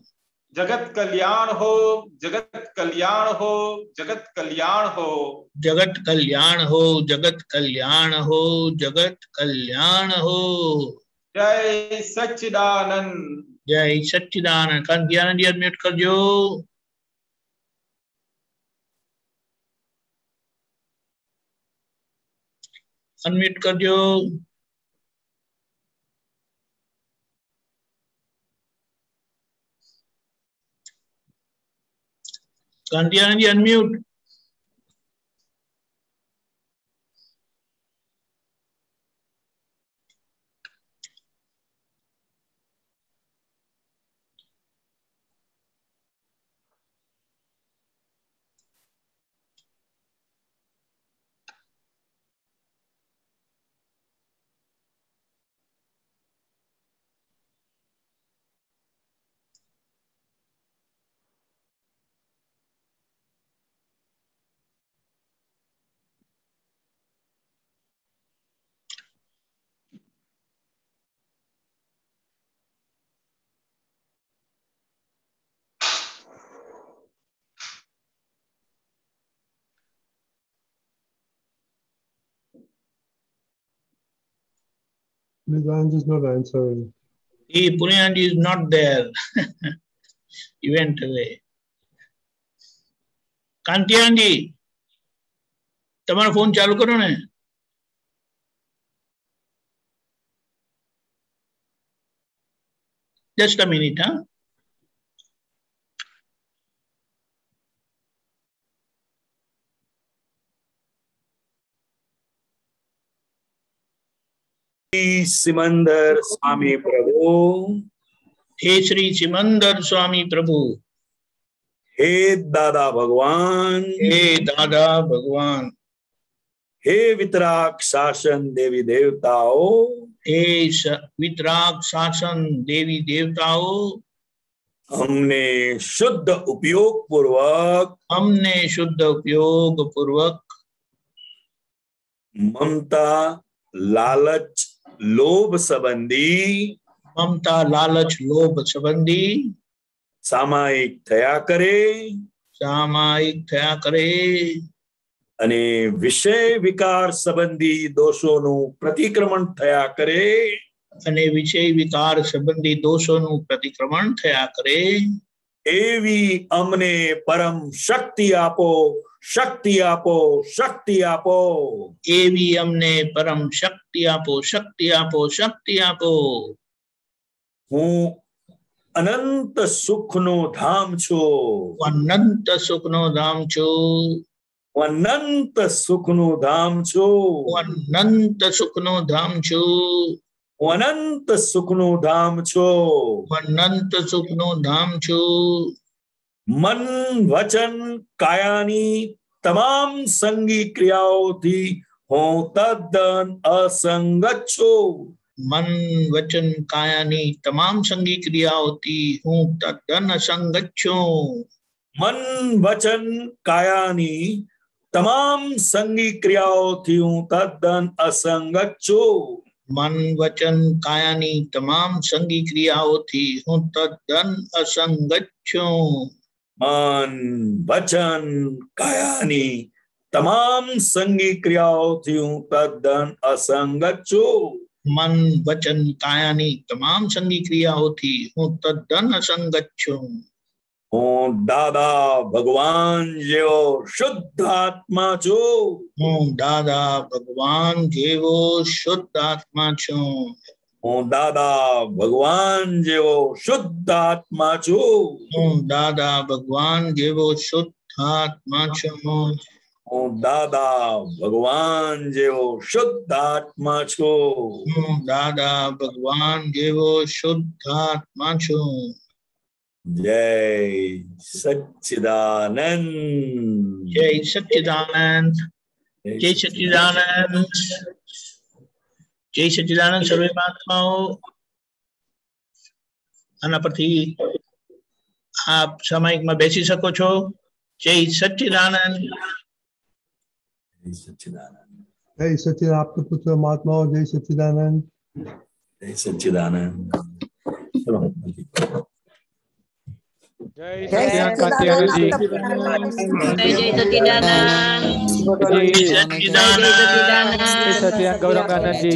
જગત કલ્યાણ હો. જગત કલ્યાણ હો. જગત કલ્યાણ હો. જગત કલ્યાણ હો. જગત કલ્યાણ હો. જગત કલ્યાણ હો. જય સચ્ચિદાનંદ. જય સચ્ચિદાનંદ. કાંતિયાનંદ અનમ્યુટ કરજો. અનમ્યુટ કરજો. કાંતિયાનંદ unmute. Pulinanji is not answering. Pulinanji is not there. He went away. कांतियानजी તમારો ફોન ચાલુ કરો ને. Just a minute, huh? Simandhar Swami प्रभु, हे श्री सिमंदर स्वामी प्रभु, हे दादा भगवान, हे दादा भगवान, हे वितराग शासन देवी देवताओं, हे वितराग शासन देवी देवताओं, हमने शुद्ध उपयोग पूर्वक ममता लालच लोभ संबंधी सामायिक थया करे અને વિષય વિકાર સંબંધી દોષોનું પ્રતિક્રમણ થયા કરે એવી અમને પરમ શક્તિ આપો, શક્તિ આપો, શક્તિ આપો. એવી અમને પરમ શક્તિ આપો, શક્તિ આપો, શક્તિ આપો. હું અનંત સુખનો ધામ છું, અનંત સુખનો ધામ છું, અનંત સુખનું ધામ છું, અનંત સુખનો ધામ છું, અનંત સુખનું ધામ છું, અનંત સુખનો ધામ છું. મન વચન કાયાની તમામ સંગી ક્રિયાઓથી હું તદ્દન અસંગત છું. મન વચન કાયાની તમામ સંગી ક્રિયાઓથી હું તદ્દન અસંગત છું. મન વચન કાયાની તમામ સંગી ક્રિયાઓથી હું તદ્દન અસંગત છું. મન વચન કાયાની તમામ સંગી ક્રિયાઓથી હું તદ્દન અસંગત છું. મન વચન કાયાની તમામ સંગી ક્રિયાઓથી હું તદ્દન અસંગત છું. મન વચન કાયાની તમામ સંગી ક્રિયાઓથી હું તદ્દન અસંગત છું. હું દાદા ભગવાન જેવો શુદ્ધ આત્મા છું. હું દાદા ભગવાન જેવો શુદ્ધ આત્મા છું. હું દાદા ભગવાન જેવો શુદ્ધ આત્મા છું. હું દાદા ભગવાન જેવો શુદ્ધ આત્મા છું. હું દાદા ભગવાન જેવો શુદ્ધ આત્મા છું. હું દાદા ભગવાન જેવો શુદ્ધ આત્મા છું. जय सच्चिदानंद, जय सच्चिदानंद, जय सच्चिदानंद, जय सच्चिदानंद. सर्वे महात्माओं आना परथी आप सामायिक में बेसी सको छो. जय सच्चिदानंद, जय सच्चिदानंद, जय सच्चिदानंद. आपके पुत्र महात्माओं जय सच्चिदानंद, जय सच्चिदानंद. जय सच्चिदानंद कांतियानंद जी, जय सच्चिदानंद, जय सच्चिदानंद गौरव आनंद जी.